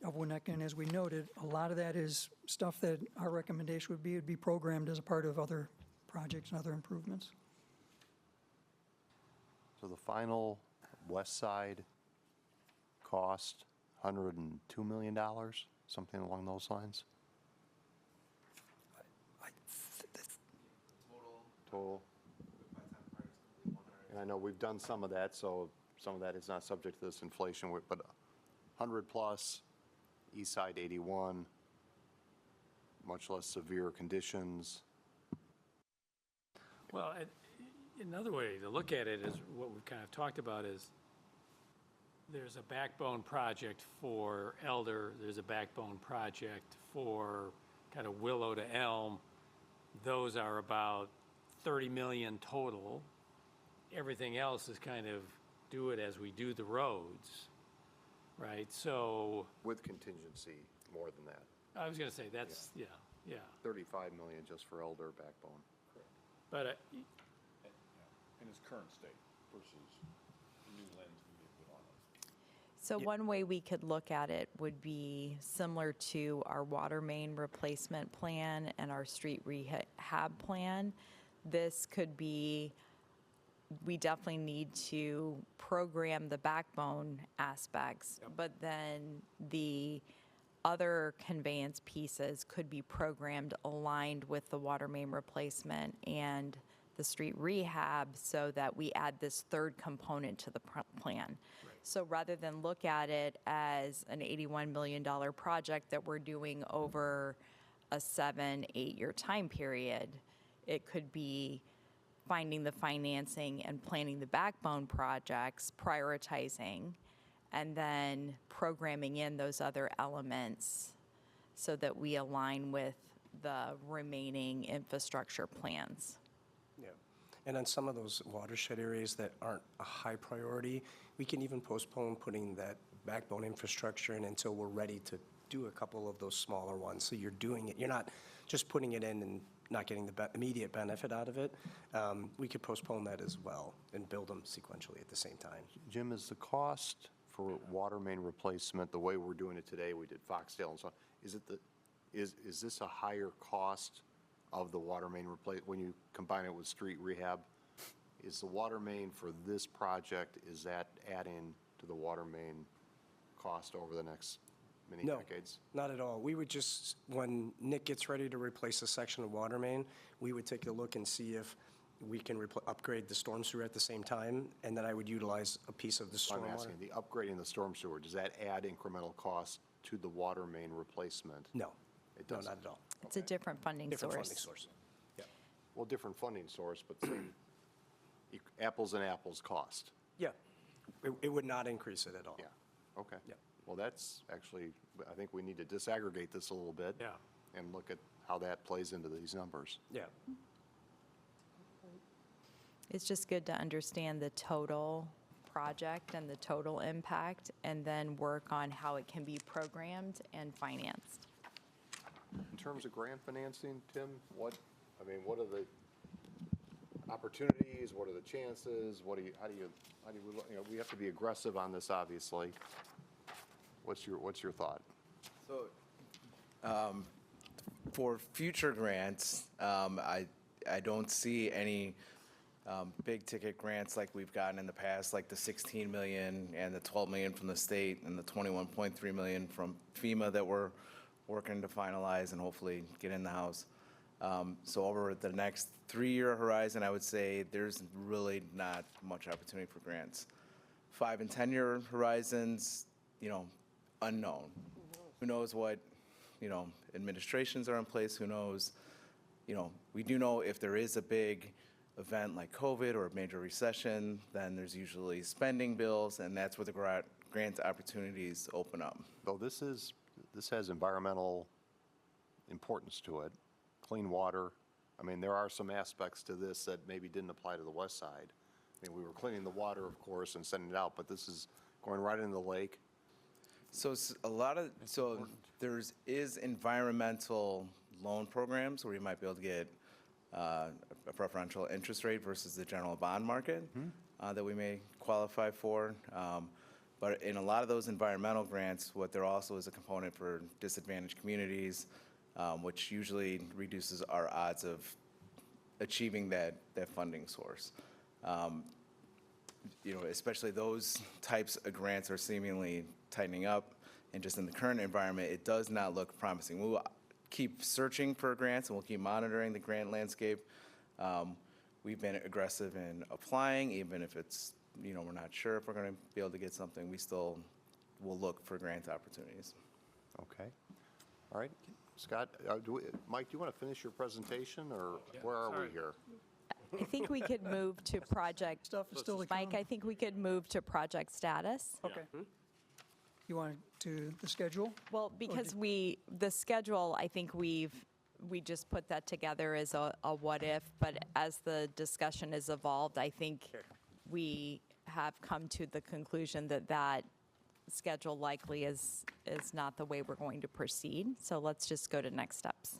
Winnetka. And as we noted, a lot of that is stuff that our recommendation would be programmed as a part of other projects and other improvements. So the final west side cost, $102 million, something along those lines? Total. And I know we've done some of that, so some of that is not subject to this inflation, but 100 plus, east side 81, much less severe conditions. Well, another way to look at it is what we've kind of talked about is there's a backbone project for Elder, there's a backbone project for kind of Willow to Elm. Those are about 30 million total. Everything else is kind of do it as we do the roads, right? So With contingency, more than that. I was going to say that's, yeah, 35 million just for Elder backbone. But In its current state versus the new lens we may put on it. So one way we could look at it would be similar to our water main replacement plan and our street rehab plan. This could be, we definitely need to program the backbone aspects, but then the other conveyance pieces could be programmed aligned with the water main replacement and the street rehab, so that we add this third component to the plan. So rather than look at it as an $81 million project that we're doing over a 7-8-year time period, it could be finding the financing and planning the backbone projects, prioritizing, and then programming in those other elements so that we align with the remaining infrastructure plans. Yeah. And on some of those watershed areas that aren't a high priority, we can even postpone putting that backbone infrastructure in until we're ready to do a couple of those smaller ones. So you're doing it, you're not just putting it in and not getting the immediate benefit out of it. We could postpone that as well and build them sequentially at the same time. Jim, is the cost for water main replacement, the way we're doing it today, we did Foxdale and so on, is this a higher cost of the water main replace, when you combine it with street rehab? Is the water main for this project, is that adding to the water main cost over the next many decades? No, not at all. We would just, when Nick gets ready to replace a section of water main, we would take a look and see if we can upgrade the storm sewer at the same time, and then I would utilize a piece of the storm I'm water. asking, the upgrading the storm sewer, does that add incremental cost to the water main replacement? No, It no, doesn't. not at all. It's a different funding Different source. funding source. Yeah. Well, different funding source, but same, apples and apples cost. Yeah, it would not increase it at all. Yeah, okay. Yeah. Well, that's actually, I think we need to disaggregate this a little bit. Yeah. And look at how that plays into these numbers. Yeah. It's just good to understand the total project and the total impact, and then work on how it can be programmed and financed. In terms of grant financing, Tim, what are the opportunities? What are the chances? How do you, we have to be aggressive on this, obviously. What's your thought? So, for future grants, I don't see any big ticket grants like we've gotten in the past, like the 16 million and the 12 million from the state and the 21.3 million from FEMA that we're working to finalize and hopefully get in the House. So over the next 3-year horizon, I would say there's really not much opportunity for grants. 5 and 10-year horizons, unknown. Who knows what, administrations are in place, who knows, we do know if there is a big event like COVID or a major recession, then there's usually spending bills, and that's where the grant opportunities open up. Though this has environmental importance to it, clean water. I mean, there are some aspects to this that maybe didn't apply to the west side. I mean, we were cleaning the water, of course, and sending it out, but this is going right into the lake. So there's environmental loan programs where you might be able to get a preferential interest rate versus the general bond market that we may qualify for. But in a lot of those environmental grants, what there also is a component for disadvantaged communities, which usually reduces our odds of achieving that funding source. Especially those types of grants are seemingly tightening up, and just in the current environment, it does not look promising. We'll keep searching for grants, and we'll keep monitoring the grant landscape. We've been aggressive in applying, even if it's, we're not sure if we're going to be able to get something, we still will look for grant opportunities. Okay. All right. Scott, Mike, do you want to finish your presentation, or where are we here? I think we could move to project, Stuff is still to come. Mike, I think we could move to project status. Okay. You want to the schedule? Well, because the schedule, I think we just put that together as a what if, but as the discussion has evolved, I think we have come to the conclusion that schedule likely is not the way we're going to proceed. So let's just go to next steps.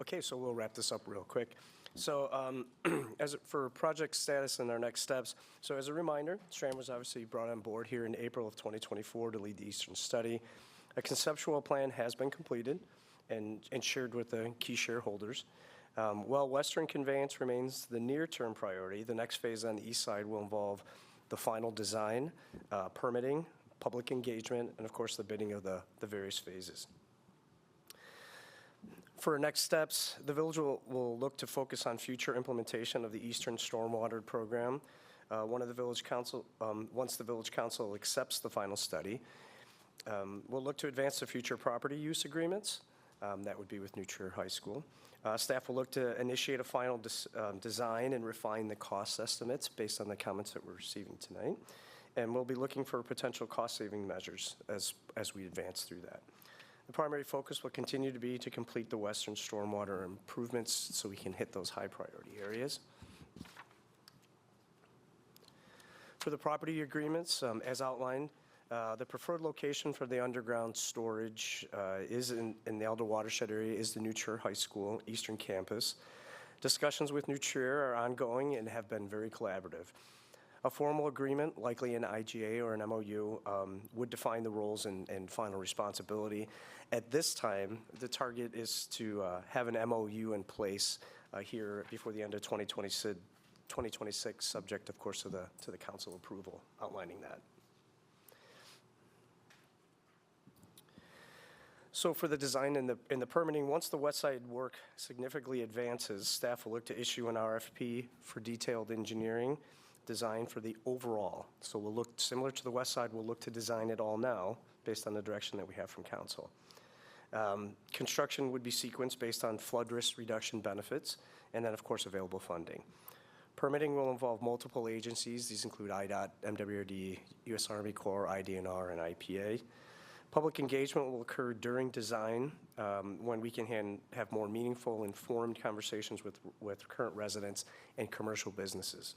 Okay, so we'll wrap this up real quick. So for project status and our next steps, so as a reminder, Strand was obviously brought on board here in April of 2024 to lead the Eastern study. A conceptual plan has been completed and shared with the key shareholders. While Western conveyance remains the near-term priority, the next phase on the east side will involve the final design, permitting, public engagement, and of course the bidding of the various phases. For next steps, the village will look to focus on future implementation of the Eastern Stormwater Program. Once the village council accepts the final study, we'll look to advance the future property use agreements. That would be with New Trier High School. Staff will look to initiate a final design and refine the cost estimates based on the comments that we're receiving tonight. And we'll be looking for potential cost-saving measures as we advance through that. The primary focus will continue to be to complete the Western stormwater improvements so we can hit those high priority areas. For the property agreements, as outlined, the preferred location for the underground storage is in the Elder Watershed area is the New Trier High School Eastern Campus. Discussions with New Trier are ongoing and have been very collaborative. A formal agreement, likely an IGA or an MOU, would define the roles and final responsibility. At this time, the target is to have an MOU in place here before the end of 2026, subject, of course, to the council approval outlining that. So for the design and the permitting, once the west side work significantly advances, staff will look to issue an RFP for detailed engineering design for the overall. So we'll look similar to the west side, we'll look to design it all now based on the direction that we have from council. Construction would be sequenced based on flood risk reduction benefits and then of course available funding. Permitting will involve multiple agencies. These include IDOT, MWRD, U.S. Army Corps, IDNR, and IPA. Public engagement will occur during design when we can have more meaningful, informed conversations with current residents and commercial businesses.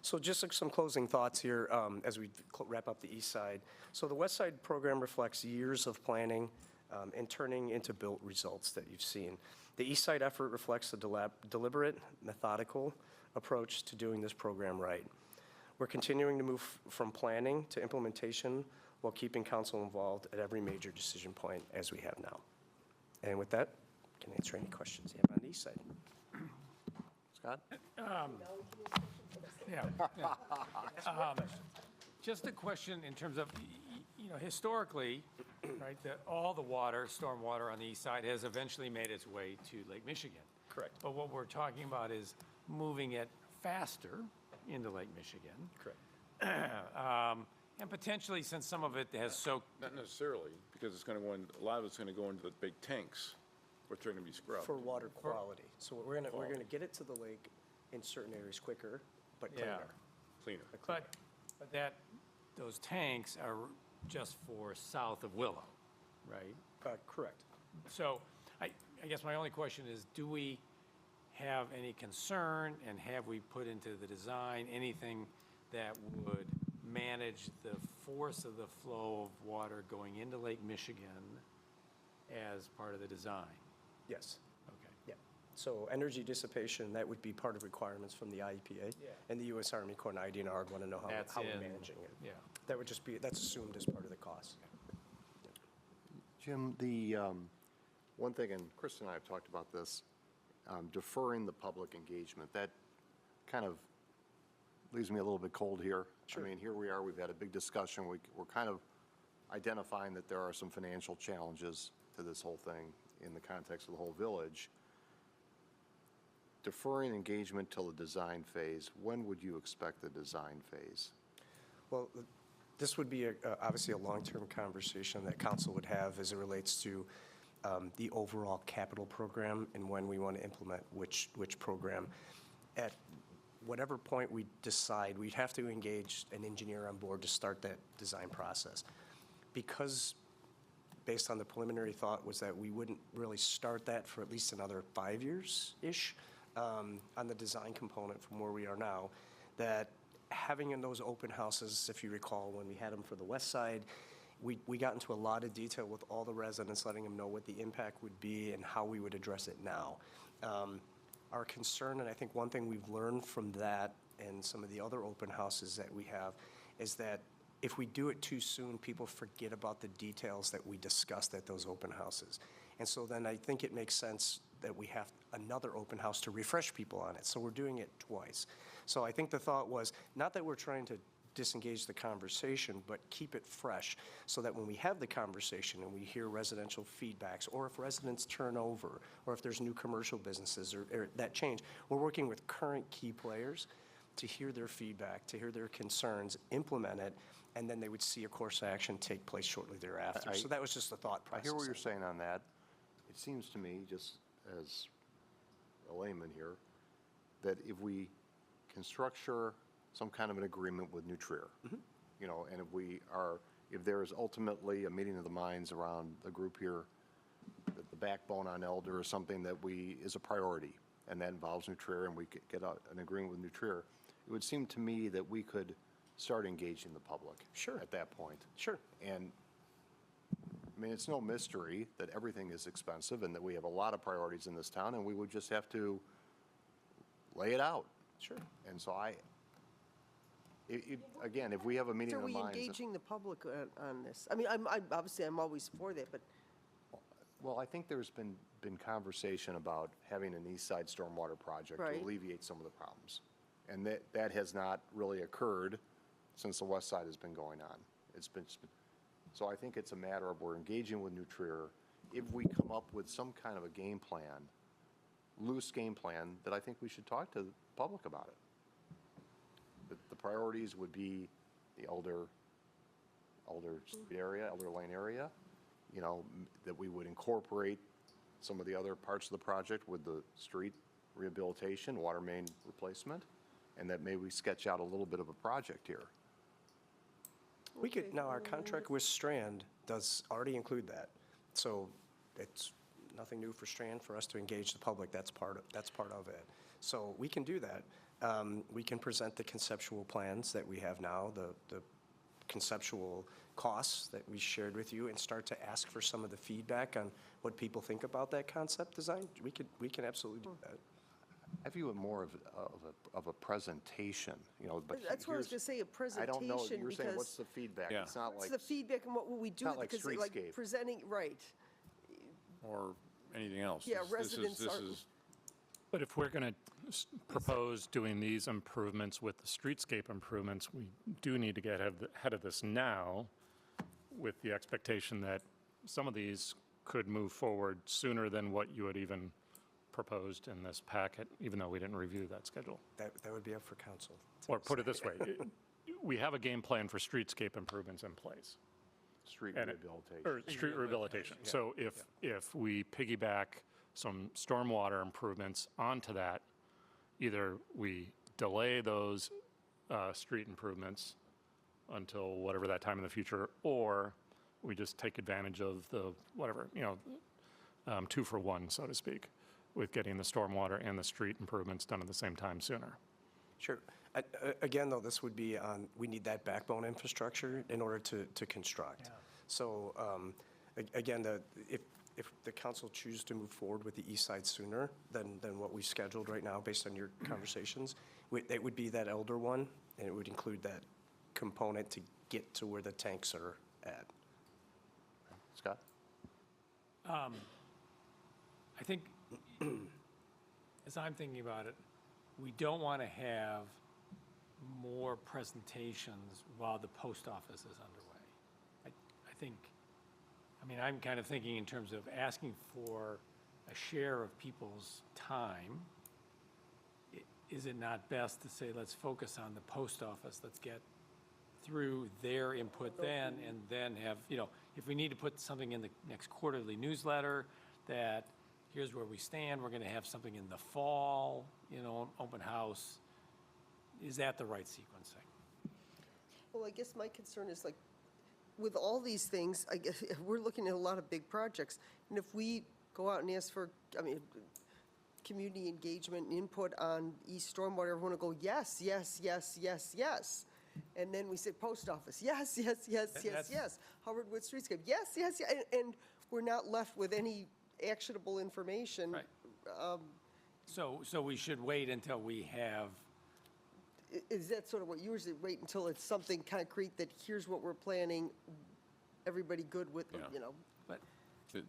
So just some closing thoughts here as we wrap up the east side. So the west side program reflects years of planning and turning into built results that you've seen. The east side effort reflects a deliberate, methodical approach to doing this program right. We're continuing to move from planning to implementation while keeping council involved at every major decision point as we have now. And with that, can answer any questions you have on the east side. Scott? Yeah. Just a question in terms of, historically, right, all the water, stormwater on the east side has eventually made its way to Lake Michigan. Correct. But what we're talking about is moving it faster into Lake Michigan. Correct. And potentially, since some of it has soaked, Not necessarily, because it's going to go in, a lot of it's going to go into the big tanks, which are going to be scrubbed. For water quality. So we're gonna get it to the lake in certain areas quicker, but Yeah. cleaner. Cleaner. but those tanks are just for south of Willow, right? Correct. So I guess my only question is, do we have any concern, and have we put into the design anything that would manage the force of the flow of water going into Lake Michigan as part of the design? Yes. Okay. Yeah. So energy dissipation, that would be part of requirements from the IEPA. Yeah. And the U.S. Army Corps and IDNR want to know That's how we're in- managing it. Yeah. That would just be, that's assumed as part of the cost. Jim, the one thing, and Chris and I have talked about this, deferring the public engagement, that kind of leaves me a little bit cold here. Sure. I mean, here we are, we've had a big discussion, we're kind of identifying that there are some financial challenges to this whole thing in the context of the whole village. Deferring engagement till the design phase, when would you expect the design phase? Well, this would be obviously a long-term conversation that council would have as it relates to the overall capital program and when we want to implement which program. At whatever point we decide, we'd have to engage an engineer on board to start that design process. Because based on the preliminary thought was that we wouldn't really start that for at least another 5 years-ish on the design component from where we are now, that having in those open houses, if you recall, when we had them for the west side, we got into a lot of detail with all the residents, letting them know what the impact would be and how we would address it now. Our concern, and I think one thing we've learned from that and some of the other open houses that we have, is that if we do it too soon, people forget about the details that we discussed at those open houses. And so then I think it makes sense that we have another open house to refresh people on it. So we're doing it twice. So I think the thought was, not that we're trying to disengage the conversation, but keep it fresh so that when we have the conversation and we hear residential feedbacks, or if residents turn over, or if there's new commercial businesses or that change, we're working with current key players to hear their feedback, to hear their concerns, implement it, and then they would see a course of action take place shortly thereafter. So that was just the thought I process. hear what you're saying on that. It seems to me, just as a layman here, that if we can structure some kind of an agreement with New Trier, you know, and if there is ultimately a meeting of the minds around the group here, that the backbone on Elder is something that is a priority, and that involves New Trier, and we could get an agreement with New Trier, it would seem to me that we could start engaging the public. Sure. At that point. Sure. And, I mean, it's no mystery that everything is expensive and that we have a lot of priorities in this town, and we would just have to lay it out. Sure. And so again, if we have a meeting Are of the we minds. engaging the public on this? I mean, obviously, I'm always for that, but Well, I think there's been conversation about having an east side stormwater project Right. to alleviate some of the problems. And that has not really occurred since the west side has been going on. So I think it's a matter of we're engaging with New Trier. If we come up with some kind of a game plan, loose game plan, that I think we should talk to the public about it. The priorities would be the Elder Street area, Elder Lane area, you know, that we would incorporate some of the other parts of the project with the street rehabilitation, water main replacement, and that maybe we sketch out a little bit of a project here. We could, now our contract with Strand does already include that. So it's nothing new for Strand for us to engage the public. That's part of it. So we can do that. We can present the conceptual plans that we have now, the conceptual costs that we shared with you, and start to ask for some of the feedback on what people think about that concept design. We can absolutely do that. I view it more of a presentation, you know, but that's what I was going to say, a I presentation. don't know, you're saying, what's Because the feedback? Yeah. It's not what's like, the feedback and what will we do? not like Because streetscape. presenting, right. Or anything else. Yeah, This is- residents this are- is- But if we're going to propose doing these improvements with the streetscape improvements, we do need to get ahead of this now with the expectation that some of these could move forward sooner than what you had even proposed in this packet, even though we didn't review that schedule. That would be up for council. Or put it this way, we have a game plan for streetscape improvements in place. Street And it- rehabilitation. Or street rehabilitation. So if we piggyback some stormwater improvements onto that, either we delay those street improvements until whatever that time in the future, or we just take advantage of the, whatever, 2-for-1, so to speak, with getting the stormwater and the street improvements done at the same time sooner. Sure. Again, though, this would be on, we need that backbone infrastructure in order to construct. So, again, if the council chooses to move forward with the east side sooner than what we scheduled right now, based on your conversations, it would be that elder one, and it would include that component to get to where the tanks are at. Scott? I think, as I'm thinking about it, we don't want to have more presentations while the post office is underway. I think, I'm kind of thinking in terms of asking for a share of people's time. Is it not best to say, let's focus on the post office, let's get through their input then, and then have, if we need to put something in the next quarterly newsletter, that here's where we stand, we're going to have something in the fall, open house. Is that the right sequencing? Well, I guess my concern is like, with all these things, I guess, we're looking at a lot of big projects. And if we go out and ask for, community engagement and input on East Stormwater, everyone will go, yes, yes, yes, yes, yes. And then we say post office, yes, yes, yes, yes, That's- yes. Howard Wood Streetscape, yes, yes, yes. And we're not left with any actionable information. Right. So we should wait until we have, Is that sort of what you were saying, wait until it's something concrete that here's what we're planning, everybody good with, Yeah. but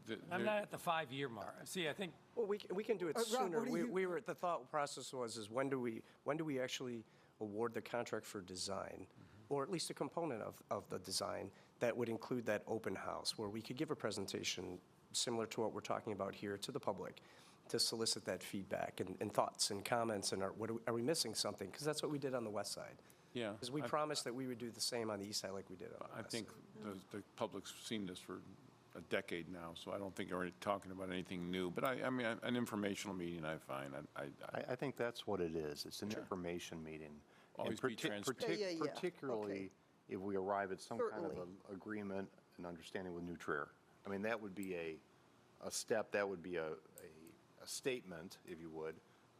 the- I'm not at the 5-year mark. See, I think, Well, we can do it Rob, sooner. what do you- We were, the thought process was, when do we actually award the contract for design? Or at least a component of the design that would include that open house, where we could give a presentation similar to what we're talking about here to the public, to solicit that feedback and thoughts and comments, and are we missing something? Because that's what we did on the west side. Yeah. Because we promised that we would do the same on the east side like we did on the I west think side. the public's seen this for a decade now, so I don't think we're talking about anything new. But an informational meeting, I find, I think that's what it is. It's an information meeting. And Always be transparent. Yeah, yeah, yeah. Particularly if we arrive at some kind of Certainly. an agreement and understanding with New Trier. That would be a step, that would be a statement, if you would,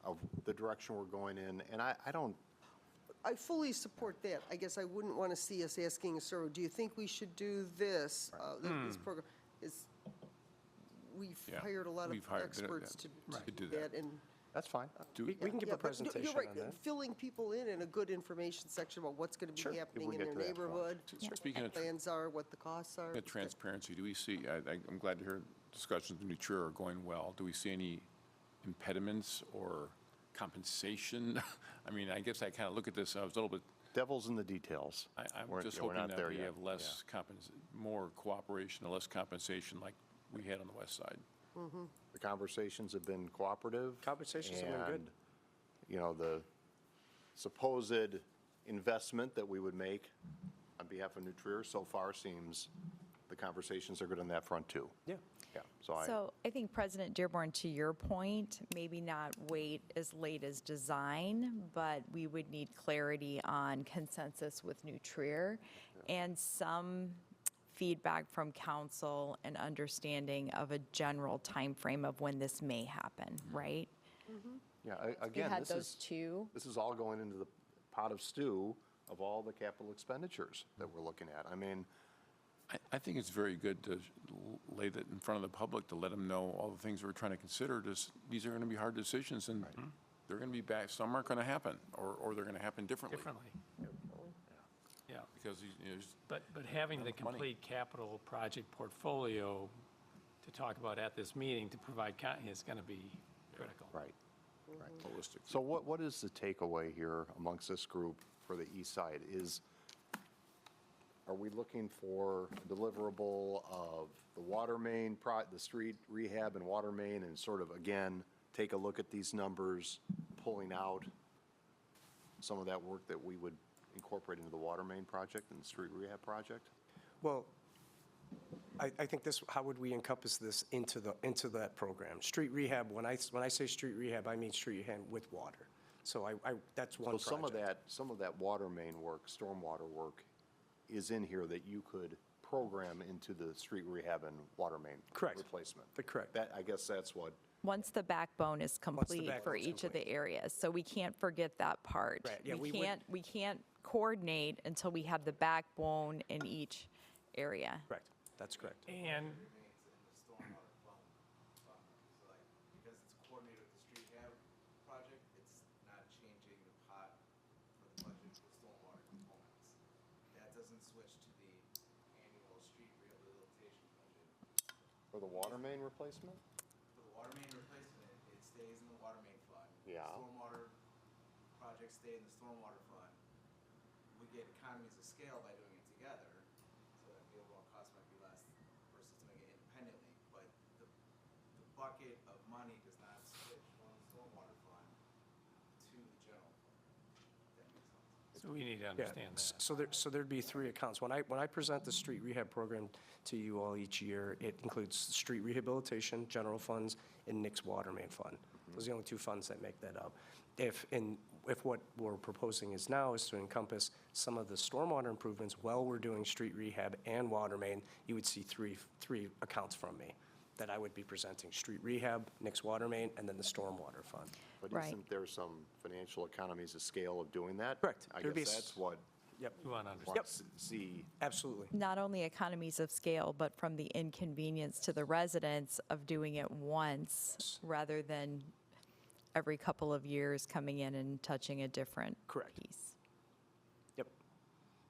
of the direction we're going in. And I don't, I fully support that. I guess I wouldn't want to see us asking a survey, do you think we should do this, this program? We've Yeah, hired a lot of we've hired- experts to Right. do do that. that, and. that's fine. We can give Yeah, a but presentation You're right, on that. filling people in a good information section about what's going to Sure. be happening We'll in get their to that point. neighborhood. Speaking What of plans are, what the costs are. transparency, do we see, I'm glad to hear discussions with New Trier are going well. Do we see any impediments or compensation? I guess I kind of look at this, I was a little bit, Devil's in the details. I'm We're- just yeah, we're hoping not that there we yet. have less more cooperation and less compensation like we had on the west side. The conversations have been cooperative. Conversations have been good. And, the supposed investment that we would make on behalf of New Trier so far seems, the conversations are good on that front, too. Yeah. Yeah, So I think President Dearborn, to your point, maybe not wait as late as design, but we would need clarity on consensus with New Trier and some feedback from council and understanding of a general timeframe of when this may happen, right? Yeah, You again, had this those is, two. this is all going into the pot of stew of all the capital expenditures that we're looking at. I think it's very good to lay that in front of the public, to let them know all the things we're trying to consider. These are going to be hard decisions, and they're going to be bad. Some aren't going to happen, or they're going to happen differently. Yeah, because but having the Enough money. complete capital project portfolio to talk about at this meeting to provide, is going to be critical. Right. Holistic. So what is the takeaway here amongst this group for the east side? Are we looking for a deliverable of the water main, the street rehab and water main, and sort of, again, take a look at these numbers, pulling out some of that work that we would incorporate into the water main project and the street rehab project? Well, I think this, how would we encompass this into that program? Street rehab, when I say street rehab, I mean street rehab with water. So that's one So project. some of that water main work, stormwater work, is in here that you could program into the street rehab and water main Correct. replacement? Correct. That, I guess that's what, Once the backbone is complete for backbone's each of the areas. So we can't forget that part. Right, yeah, we We can't coordinate until we have the backbone in each area. Correct, that's correct. And Remains in the stormwater fund. So like, because it's coordinated with the street rehab project, it's not changing the pot for the budget for stormwater components. That doesn't switch to the annual street rehabilitation budget. for the water main replacement? For the water main replacement, it stays in the water main fund. Yeah. Stormwater projects stay in the stormwater fund. We get economies of scale by doing it together, so that the overall cost might be less versus doing it independently. But the bucket of money does not switch from the stormwater fund to the general fund. If that makes sense. so we need to Yeah, understand that. so there'd be three accounts. When I present the street rehab program to you all each year, it includes street rehabilitation, general funds, and Nick's water main fund. Those are the only two funds that make that up. If what we're proposing is now is to encompass some of the stormwater improvements while we're doing street rehab and water main, you would see three accounts from me that I would be presenting: street rehab, Nick's water main, and then the stormwater fund. But Right. isn't there some financial economies of scale of doing that? Correct. I There'd be guess a that's what Yep, We want to I understand. want to see. absolutely. Not only economies of scale, but from the inconvenience to the residents of doing it once rather than every couple of years coming in and touching a different Correct. piece. Yep.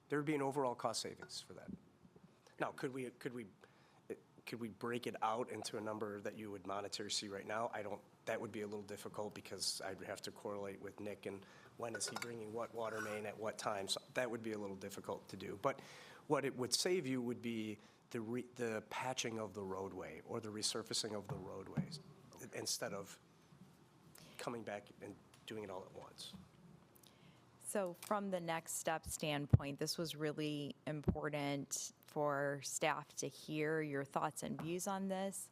There would be an overall cost savings for that. Now, could we break it out into a number that you would monetarily see right now? That would be a little difficult because I'd have to correlate with Nick and when is he bringing what water main at what time. So that would be a little difficult to do. But what it would save you would be the patching of the roadway or the resurfacing of the roadways instead of coming back and doing it all at once. So from the next step standpoint, this was really important for staff to hear your thoughts and views on this.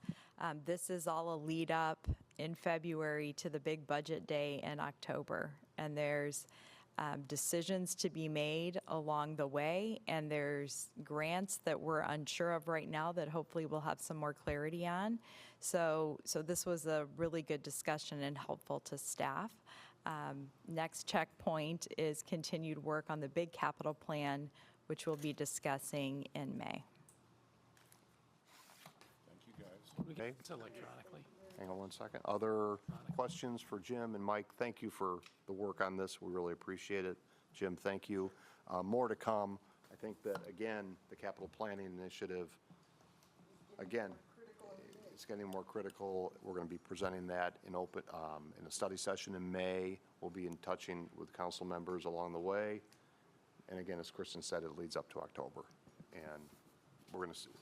This is all a lead up in February to the big budget day in October. And there's decisions to be made along the way, and there's grants that we're unsure of right now that hopefully we'll have some more clarity on. So this was a really good discussion and helpful to staff. Next checkpoint is continued work on the big capital plan, which we'll be discussing in May. Thank you, guys. We Okay. can- It's electronically. Hang on one second. Other questions for Jim and Mike? Thank you for the work on this. We really appreciate it. Jim, thank you. More to come. I think that, again, the capital planning initiative, again, it's getting more critical. We're going to be presenting that in a study session in May. We'll be in touching with council members along the way. And again, as Kristen said, it leads up to October. And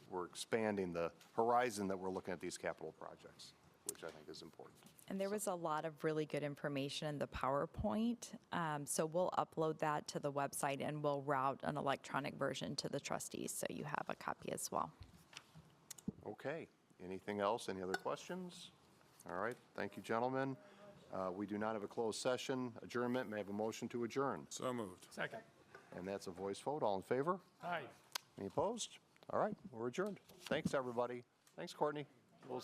we're expanding the horizon that we're looking at these capital projects, which I think is important. And there was a lot of really good information in the PowerPoint. So we'll upload that to the website and we'll route an electronic version to the trustees so you have a copy as well. Okay. Anything else? Any other questions? All right. Thank you, gentlemen. We do not have a closed session. Adjournment. May I have a motion to adjourn? So moved. Second. And that's a voice vote. All in favor? Aye. Any opposed? All right. We're adjourned. Thanks, everybody. Thanks, Courtney. We'll see